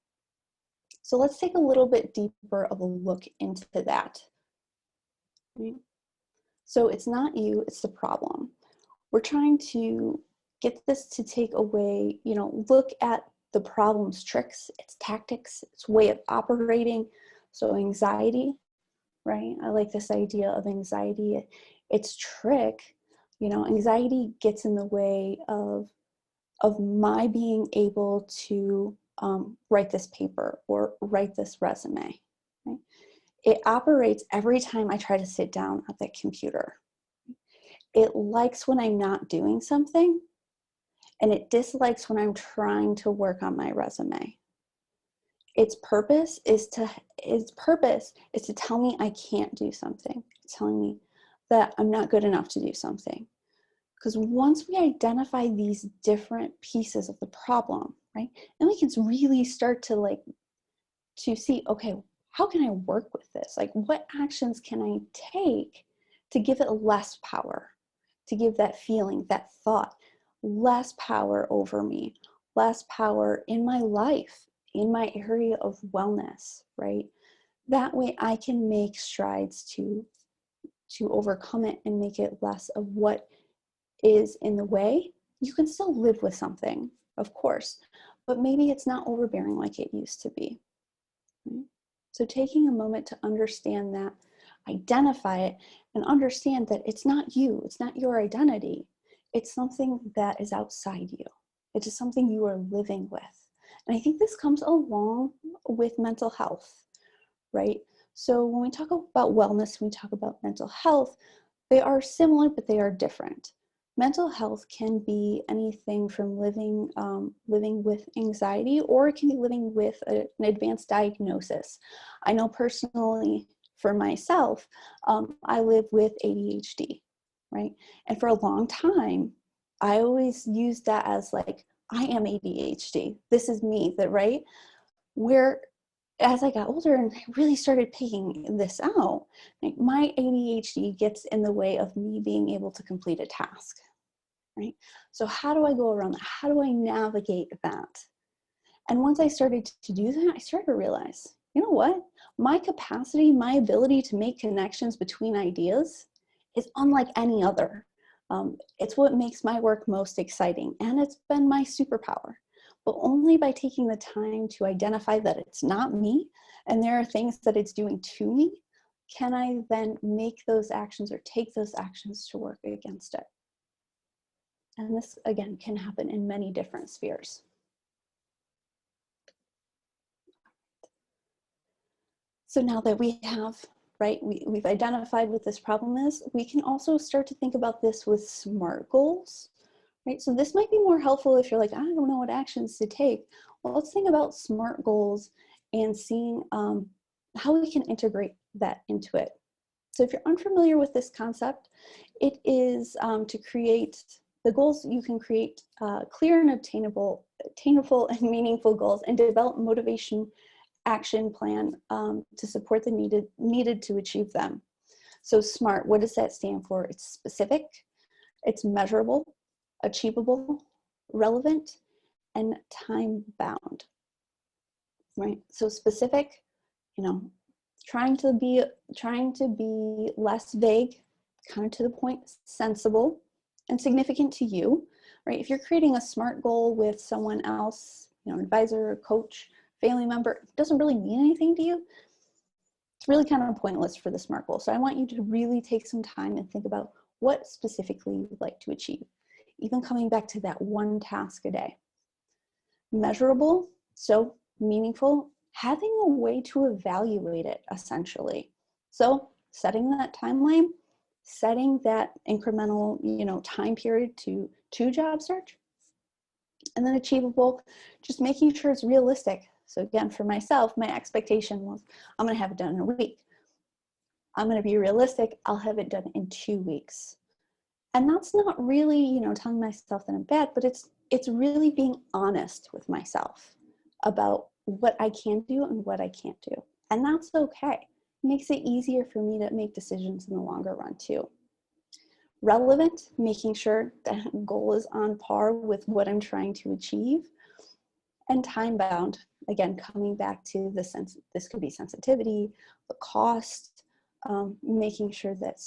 So let's take a little bit deeper of a look into that. Right? So it's not you, it's the problem. We're trying to get this to take away, you know, look at the problem's tricks, its tactics, its way of operating. So anxiety, right? I like this idea of anxiety. Its trick, you know, anxiety gets in the way of my being able to write this paper or write this resume. Right? It operates every time I try to sit down at the computer. It likes when I'm not doing something, and it dislikes when I'm trying to work on my resume. Its purpose is to tell me I can't do something. It's telling me that I'm not good enough to do something. Because once we identify these different pieces of the problem, right, then we can really start to see, okay, how can I work with this? Like, what actions can I take to give it less power, to give that feeling, that thought, less power over me, less power in my life, in my area of wellness, right? That way I can make strides to overcome it and make it less of what is in the way. You can still live with something, of course, but maybe it's not overbearing like it used to be. Right? So taking a moment to understand that, identify it, and understand that it's not you, it's not your identity. It's something that is outside you. It is something you are living with. And I think this comes along with mental health, right? So when we talk about wellness, when we talk about mental health, they are similar, but they are different. Mental health can be anything from living with anxiety, or it can be living with an advanced diagnosis. I know personally for myself, I live with ADHD, right? And for a long time, I always used that as like, I am ADHD. This is me, that right? Where as I got older and I really started picking this out, like my ADHD gets in the way of me being able to complete a task, right? So how do I go around that? How do I navigate that? And once I started to do that, I started to realize, you know what? My capacity, my ability to make connections between ideas is unlike any other. It's what makes my work most exciting, and it's been my superpower. But only by taking the time to identify that it's not me and there are things that it's doing to me, can I then make those actions or take those actions to work against it. And this, again, can happen in many different spheres. So now that we have, right, we've identified what this problem is, we can also start to think about this with SMART goals. Right, so this might be more helpful if you're like, I don't know what actions to take. Well, let's think about SMART goals and seeing how we can integrate that into it. So if you're unfamiliar with this concept, it is to create the goals. You can create clear and attainable and meaningful goals, and develop motivation action plan to support the needed to achieve them. So SMART, what does that stand for? It's specific, it's measurable, achievable, relevant, and time bound, right? So specific, you know, trying to be less vague, kind of to the point, sensible, and significant to you, right? If you're creating a SMART goal with someone else, you know, advisor, coach, family member, it doesn't really mean anything to you, it's really kind of pointless for the SMART goal. So I want you to really take some time and think about what specifically you'd like to achieve. Even coming back to that one task a day. Measurable, so meaningful, having a way to evaluate it essentially. So setting that timeline, setting that incremental, you know, time period to job search. And then achievable, just making sure it's realistic. So again, for myself, my expectation was I'm going to have it done in a week. I'm going to be realistic. I'll have it done in 2 weeks. And that's not really, you know, telling myself that I'm bad, but it's really being honest with myself about what I can do and what I can't do. And that's okay. It makes it easier for me to make decisions in the longer run too. Relevant, making sure that goal is on par with what I'm trying to achieve. And time bound, again, coming back to the sense, this could be sensitivity, the cost, making sure that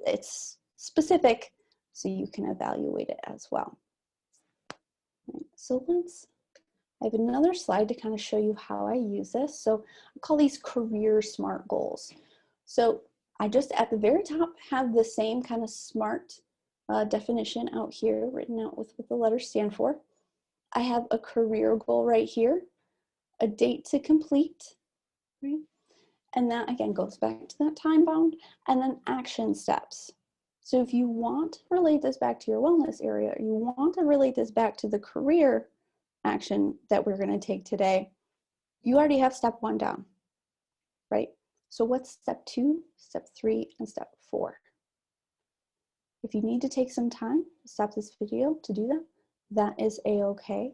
it's specific so you can evaluate it as well. Right. So I have another slide to kind of show you how I use this. So I call these career SMART goals. So I just at the very top have the same kind of SMART definition out here written out with what the letters stand for. I have a career goal right here, a date to complete, right? And that again goes back to that time bound, and then action steps. So if you want to relate this back to your wellness area, or you want to relate this back to the career action that we're going to take today, you already have step 1 down, right? So what's step 2, step 3, and step 4? If you need to take some time, stop this video to do that. That is a-okay.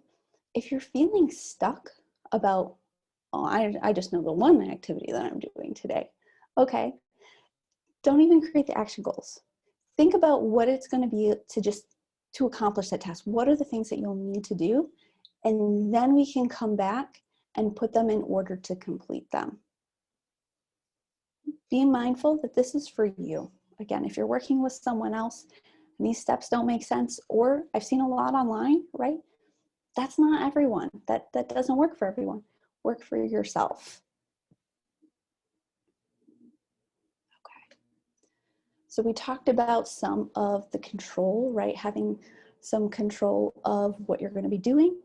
If you're feeling stuck about, oh, I just know the one activity that I'm doing today. Okay, don't even create the action goals. Think about what it's going to be to accomplish that task. What are the things that you'll need to do? And then we can come back and put them in order to complete them. Be mindful that this is for you. Again, if you're working with someone else and these steps don't make sense, or I've seen a lot online, right? That's not everyone. That doesn't work for everyone. Work for yourself. Okay. So we talked about some of the control, right? Having some control of what you're going to be doing.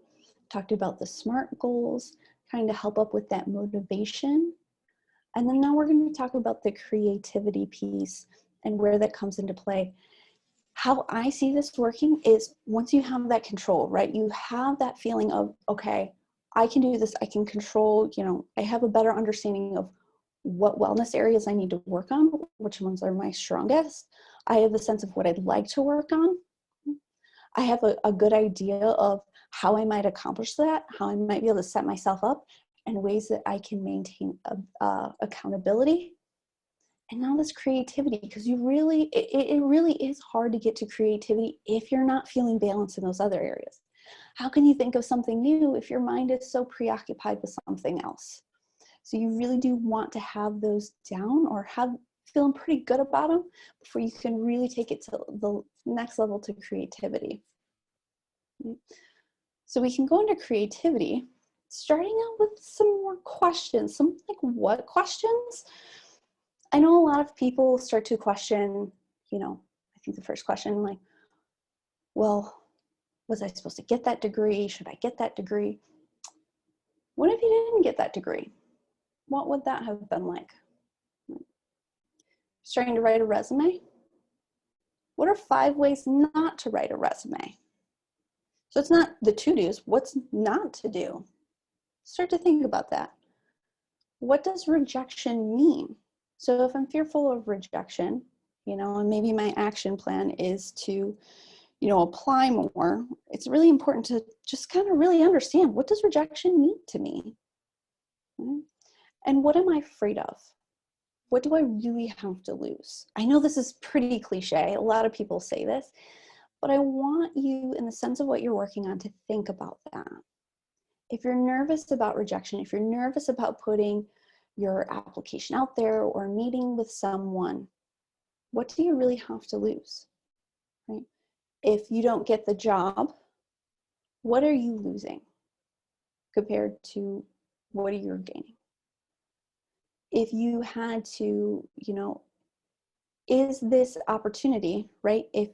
Talked about the SMART goals, kind of help up with that motivation. And then now we're going to talk about the creativity piece and where that comes into play. How I see this working is once you have that control, right? You have that feeling of, okay, I can do this. I can control, you know, I have a better understanding of what wellness areas I need to work on, which ones are my strongest. I have a sense of what I'd like to work on. I have a good idea of how I might accomplish that, how I might be able to set myself up, and ways that I can maintain accountability. And now this creativity, because it really is hard to get to creativity if you're not feeling balance in those other areas. How can you think of something new if your mind is so preoccupied with something else? So you really do want to have those down, or feeling pretty good about them before you can really take it to the next level to creativity. So we can go into creativity, starting out with some more questions, some like what questions? I know a lot of people start to question, you know, I think the first question like, well, was I supposed to get that degree? Should I get that degree? What if you didn't get that degree? What would that have been like? Starting to write a resume? What are 5 ways not to write a resume? So it's not the to-dos, what's not to do? Start to think about that. What does rejection mean? So if I'm fearful of rejection, you know, and maybe my action plan is to, you know, apply more, it's really important to just kind of really understand, what does rejection mean to me? And what am I afraid of? What do I really have to lose? I know this is pretty cliche. A lot of people say this, but I want you, in the sense of what you're working on, to think about that. If you're nervous about rejection, if you're nervous about putting your application out there or meeting with someone, what do you really have to lose, right? If you don't get the job, what are you losing compared to what are you gaining? If you had to, is this opportunity, right? If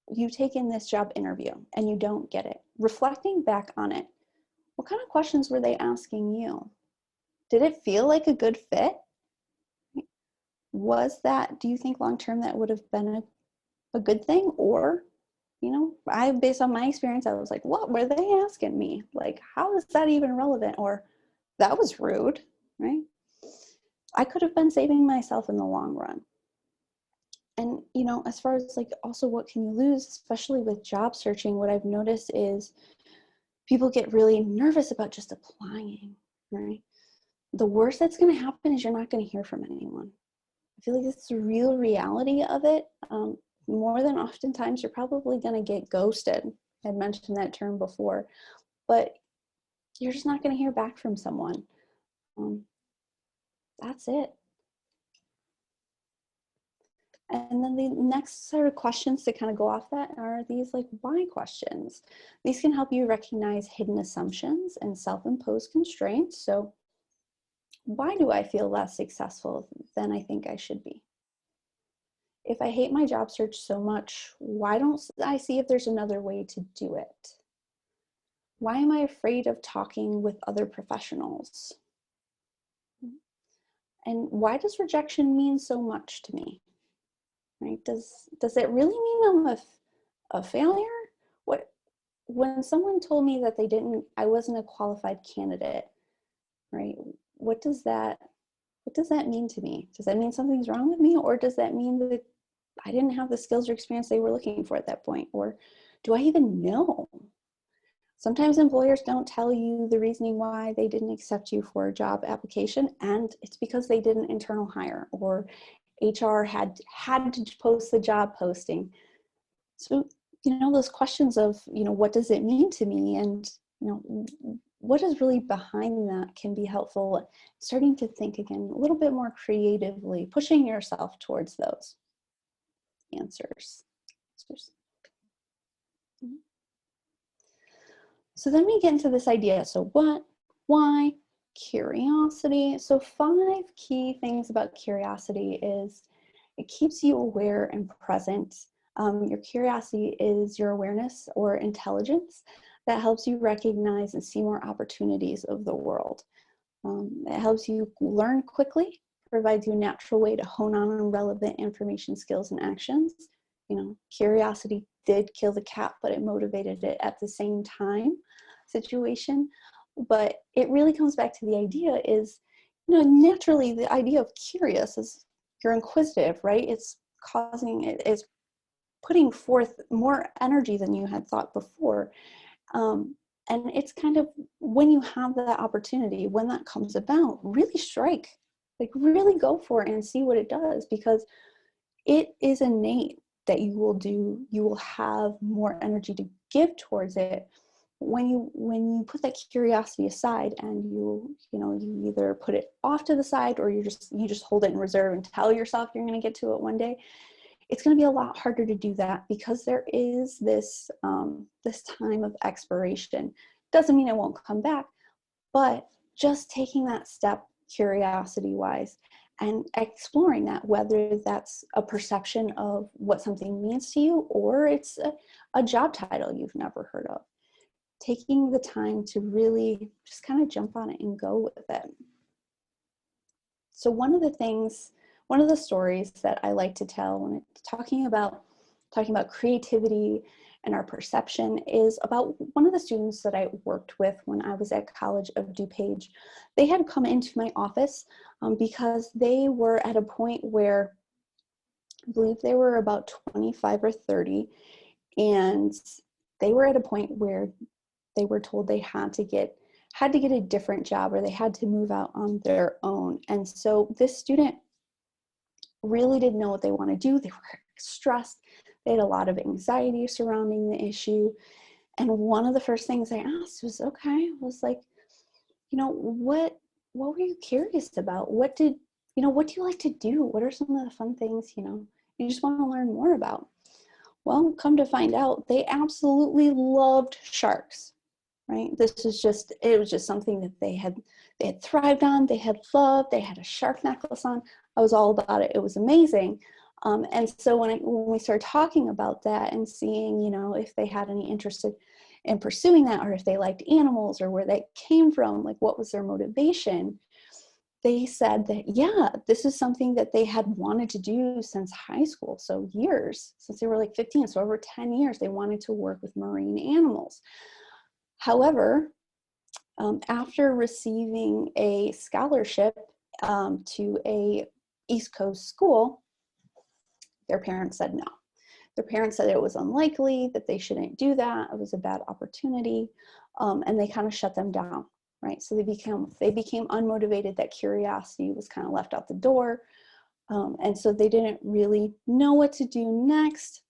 you take in this job interview and you don't get it, reflecting back on it, what kind of questions were they asking you? Did it feel like a good fit? Was that, do you think long-term that would have been a good thing? Or, based on my experience, I was like, what were they asking me? Like, how is that even relevant? Or that was rude, right? I could have been saving myself in the long run. And, as far as like also what can you lose, especially with job searching, what I've noticed is people get really nervous about just applying, right? The worst that's going to happen is you're not going to hear from anyone. I feel like that's the real reality of it. More than oftentimes, you're probably going to get ghosted. I mentioned that term before, but you're just not going to hear back from someone. That's it. And then the next sort of questions to kind of go off that are these like why questions. These can help you recognize hidden assumptions and self-imposed constraints. So why do I feel less successful than I think I should be? If I hate my job search so much, why don't I see if there's another way to do it? Why am I afraid of talking with other professionals? And why does rejection mean so much to me? Right? Does it really mean I'm a failure? When someone told me that I wasn't a qualified candidate, right? What does that mean to me? Does that mean something's wrong with me? Or does that mean that I didn't have the skills or experience they were looking for at that point? Or do I even know? Sometimes employers don't tell you the reasoning why they didn't accept you for a job application, and it's because they did an internal hire or HR had to post the job posting. So, those questions of, what does it mean to me? And, what is really behind that can be helpful. Starting to think again a little bit more creatively, pushing yourself towards those answers. So then we get into this idea. So what, why, curiosity. So 5 key things about curiosity is it keeps you aware and present. Your curiosity is your awareness or intelligence that helps you recognize and see more opportunities of the world. It helps you learn quickly, provides you a natural way to hone on relevant information, skills, and actions. Curiosity did kill the cat, but it motivated it at the same time situation. But it really comes back to the idea is, naturally the idea of curious is you're inquisitive, right? It's putting forth more energy than you had thought before. And it's kind of when you have that opportunity, when that comes about, really strike, like really go for it and see what it does, because it is innate that you will have more energy to give towards it when you put that curiosity aside and you either put it off to the side or you just hold it in reserve and tell yourself you're going to get to it one day. It's going to be a lot harder to do that because there is this time of expiration. Doesn't mean it won't come back, but just taking that step curiosity wise and exploring that, whether that's a perception of what something means to you or it's a job title you've never heard of. Taking the time to really just kind of jump on it and go with it. So one of the stories that I like to tell when it's talking about creativity and our perception is about one of the students that I worked with when I was at college of DuPage. They had come into my office because they were at a point where I believe they were about 25 or 30, and they were at a point where they were told they had to get had to get a different job or they had to move out on their own. And so this student really didn't know what they want to do. They were stressed. They had a lot of anxiety surrounding the issue. And one of the first things I asked was, was like, what were you curious about? What do you like to do? What are some of the fun things, you just want to learn more about? Well, come to find out, they absolutely loved sharks, right? It was just something that they had thrived on, they had loved, they had a shark necklace on. I was all about it. It was amazing. And so when we started talking about that and seeing, if they had any interest in pursuing that, or if they liked animals or where they came from, like what was their motivation, they said that, yeah, this is something that they had wanted to do since high school. So years, since they were like 15, so over 10 years, they wanted to work with marine animals. However, after receiving a scholarship to a East Coast school, their parents said no. Their parents said it was unlikely, that they shouldn't do that. It was a bad opportunity. And they kind of shut them down, right? So they became unmotivated. That curiosity was kind of left out the door. And so they didn't really know what to do next.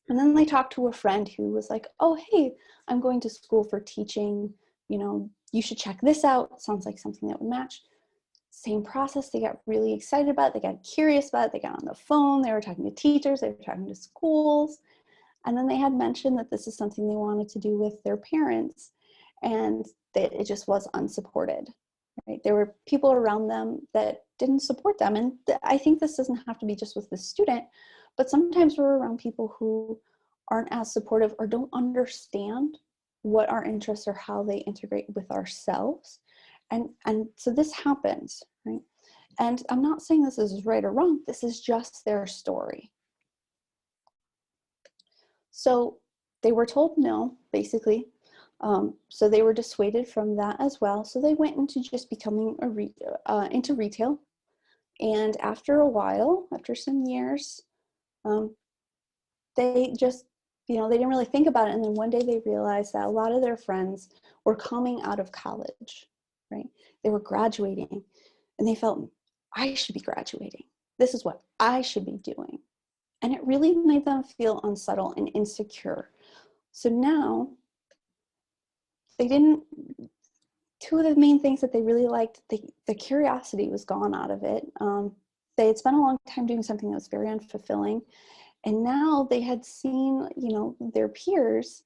And then they talked to a friend who was like, oh, hey, I'm going to school for teaching. You should check this out. Sounds like something that would match. Same process. They got really excited about it. They got curious about it. They got on the phone. They were talking to teachers. They were talking to schools. And then they had mentioned that this is something they wanted to do with their parents, and that it just was unsupported, right? There were people around them that didn't support them. And I think this doesn't have to be just with the student, but sometimes we're around people who aren't as supportive or don't understand what our interests or how they integrate with ourselves. And so this happens, right? And I'm not saying this is right or wrong. This is just their story. So they were told no, basically. So they were dissuaded from that as well. So they went into just becoming into retail. And after a while, after some years, they just, they didn't really think about it. And then one day they realized that a lot of their friends were coming out of college, right? They were graduating and they felt, I should be graduating. This is what I should be doing. And it really made them feel unsettled and insecure. So now two of the main things that they really liked, the curiosity was gone out of it. They had spent a long time doing something that was very unfulfilling. And now they had seen, their peers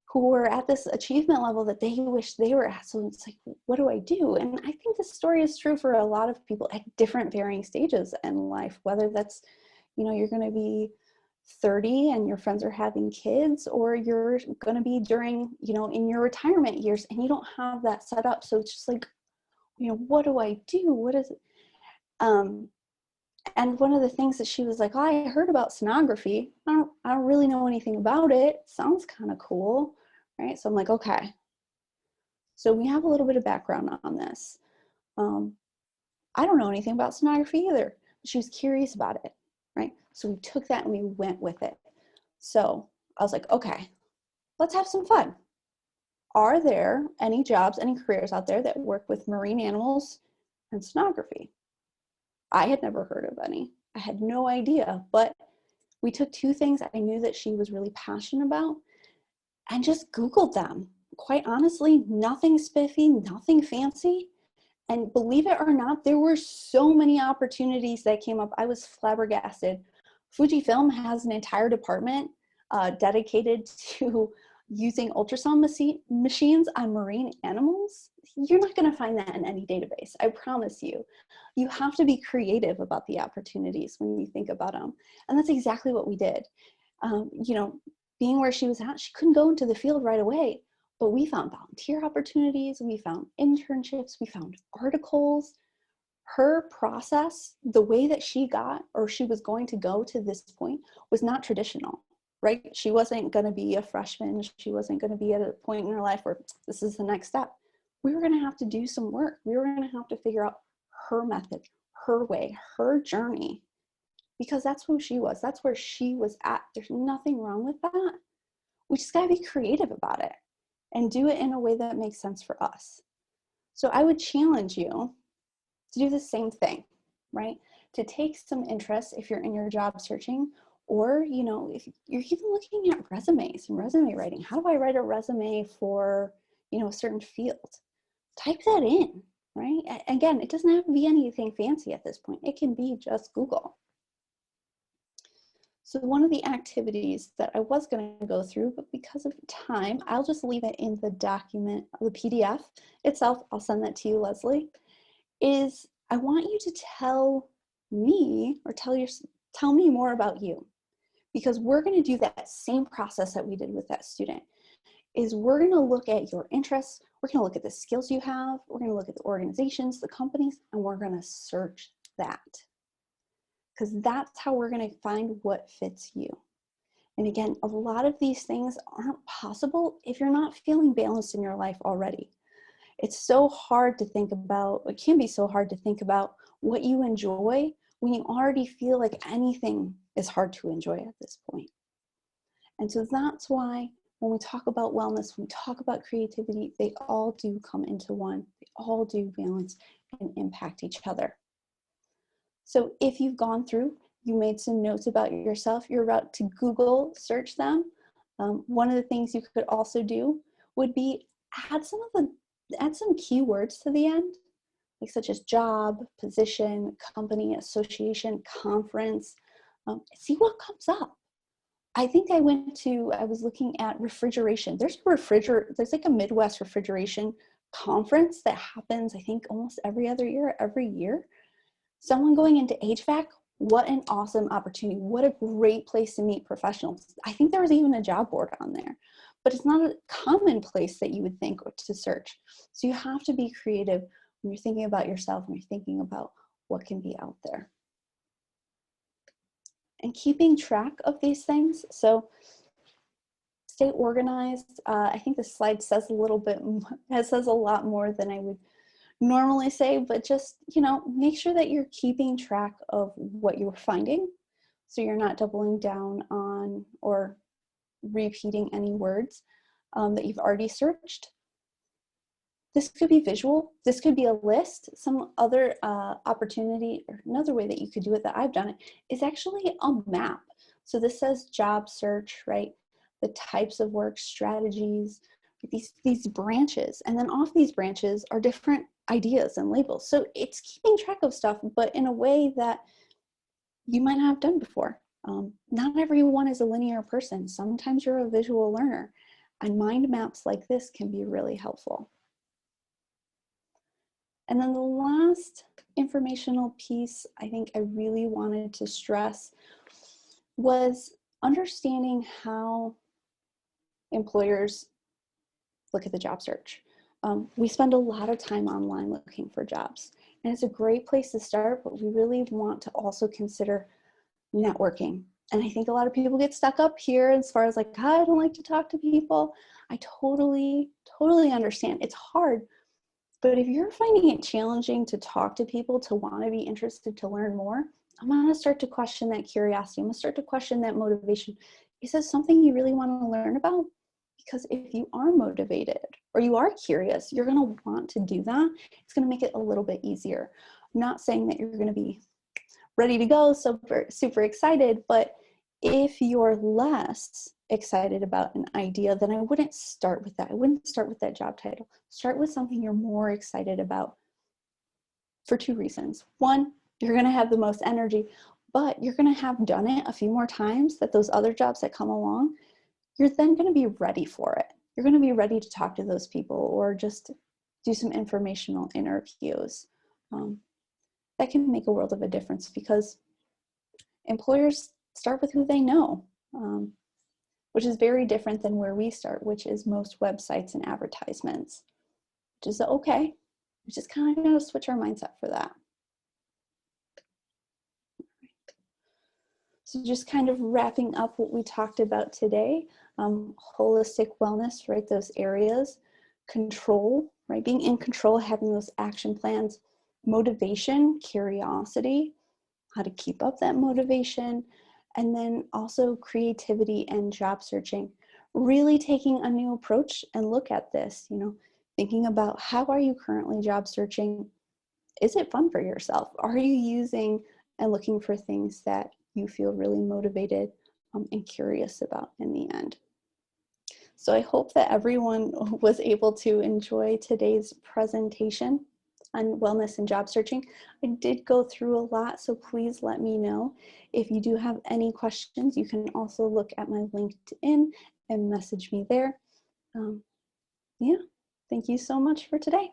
who were at this achievement level that they wished they were at. So it's like, what do I do? And I think this story is true for a lot of people at different varying stages in life, whether that's, you're going to be 30 and your friends are having kids, or you're going to be during, in your retirement years and you don't have that set up. So it's just like, what do I do? What is it? And one of the things that she was like, oh, I heard about sonography. I don't really know anything about it. Sounds kind of cool, right? So I'm like, okay. So we have a little bit of background on this. I don't know anything about sonography either. But she was curious about it, right? So we took that and we went with it. So I was like, okay, let's have some fun. Are there any jobs, any careers out there that work with marine animals and sonography? I had never heard of any. I had no idea, but we took two things I knew that she was really passionate about and just Googled them. Quite honestly, nothing spiffy, nothing fancy. And believe it or not, there were so many opportunities that came up. I was flabbergasted. Fujifilm has an entire department dedicated to using ultrasound machines on marine animals. You're not going to find that in any database, I promise you. You have to be creative about the opportunities when you think about them. And that's exactly what we did. Being where she was at, she couldn't go into the field right away, but we found volunteer opportunities, we found internships, we found articles. Her process, the way that she got, or she was going to go to this point, was not traditional. Right? She wasn't going to be a freshman. She wasn't going to be at a point in her life where this is the next step. We were going to have to do some work. We were going to have to figure out her method, her way, her journey, because that's who she was. That's where she was at. There's nothing wrong with that. We just got to be creative about it. and do it in a way that makes sense for us. So I would challenge you to do the same thing, right? To take some interest if you're in your job searching, or, you know, if you're even looking at resumes and resume writing. How do I write a resume for, you know, a certain field? Type that in, right? Again, it doesn't have to be anything fancy at this point. It can be just Google. So one of the activities that I was going to go through, but because of time, I'll just leave it in the document, the PDF itself. I'll send that to you, Leslie. Is I want you to tell me, or tell me more about you, because we're going to do that same process that we did with that student. Is we're going to look at your interests, we're going to look at the skills you have, we're going to look at the organizations, the companies, and we're going to search that, because that's how we're going to find what fits you. And again, a lot of these things aren't possible if you're not feeling balanced in your life already. It's so hard to think about, it can be so hard to think about what you enjoy when you already feel like anything is hard to enjoy at this point. And so that's why when we talk about wellness, when we talk about creativity, they all do come into one. They all do balance and impact each other. So if you've gone through, you made some notes about yourself, you're about to Google search them. One of the things you could also do would be add some keywords to the end, like such as job, position, company, association, conference. See what comes up. I think I was looking at refrigeration. There's like a Midwest refrigeration conference that happens, I think, almost every other year, every year. Someone going into HVAC, what an awesome opportunity. What a great place to meet professionals. I think there was even a job board on there, but it's not a common place that you would think to search. So you have to be creative when you're thinking about yourself, when you're thinking about what can be out there. And keeping track of these things. So stay organized. I think the slide says a lot more than I would normally say, but just, you know, make sure that you're keeping track of what you're finding, so you're not doubling down on or repeating any words that you've already searched. This could be visual. This could be a list. Some other opportunity, or another way that you could do it that I've done it, is actually a map. So this says job search, right? The types of work, strategies, these branches. And then off these branches are different ideas and labels. So it's keeping track of stuff, but in a way that you might not have done before. Not everyone is a linear person. Sometimes you're a visual learner, and mind maps like this can be really helpful. And then the last informational piece I think I really wanted to stress was understanding how employers look at the job search. We spend a lot of time online looking for jobs, and it's a great place to start, but we really want to also consider networking. And I think a lot of people get stuck up here as far as like, I don't like to talk to people. I totally understand. It's hard. But if you're finding it challenging to talk to people, to want to be interested, to learn more, I'm going to start to question that curiosity. I'm going to start to question that motivation. Is this something you really want to learn about? Because if you are motivated or you are curious, you're going to want to do that. It's going to make it a little bit easier. I'm not saying that you're going to be ready to go, super excited, but if you're less excited about an idea, then I wouldn't start with that. I wouldn't start with that job title. Start with something you're more excited about for two reasons. One, you're going to have the most energy, but you're going to have done it a few more times, that those other jobs that come along, you're then going to be ready for it. You're going to be ready to talk to those people or just do some informational interviews. That can make a world of a difference, because employers start with who they know, which is very different than where we start, which is most websites and advertisements, which is okay. We just kind of got to switch our mindset for that. So just kind of wrapping up what we talked about today, holistic wellness, right? Those areas, control, right? Being in control, having those action plans, motivation, curiosity, how to keep up that motivation, and then also creativity and job searching. really taking a new approach and look at this, thinking about how are you currently job searching? Is it fun for yourself? Are you using and looking for things that you feel really motivated and curious about in the end? So I hope that everyone was able to enjoy today's presentation on wellness and job searching. I did go through a lot, so please let me know. If you do have any questions, you can also look at my LinkedIn and message me there. Yeah, thank you so much for today.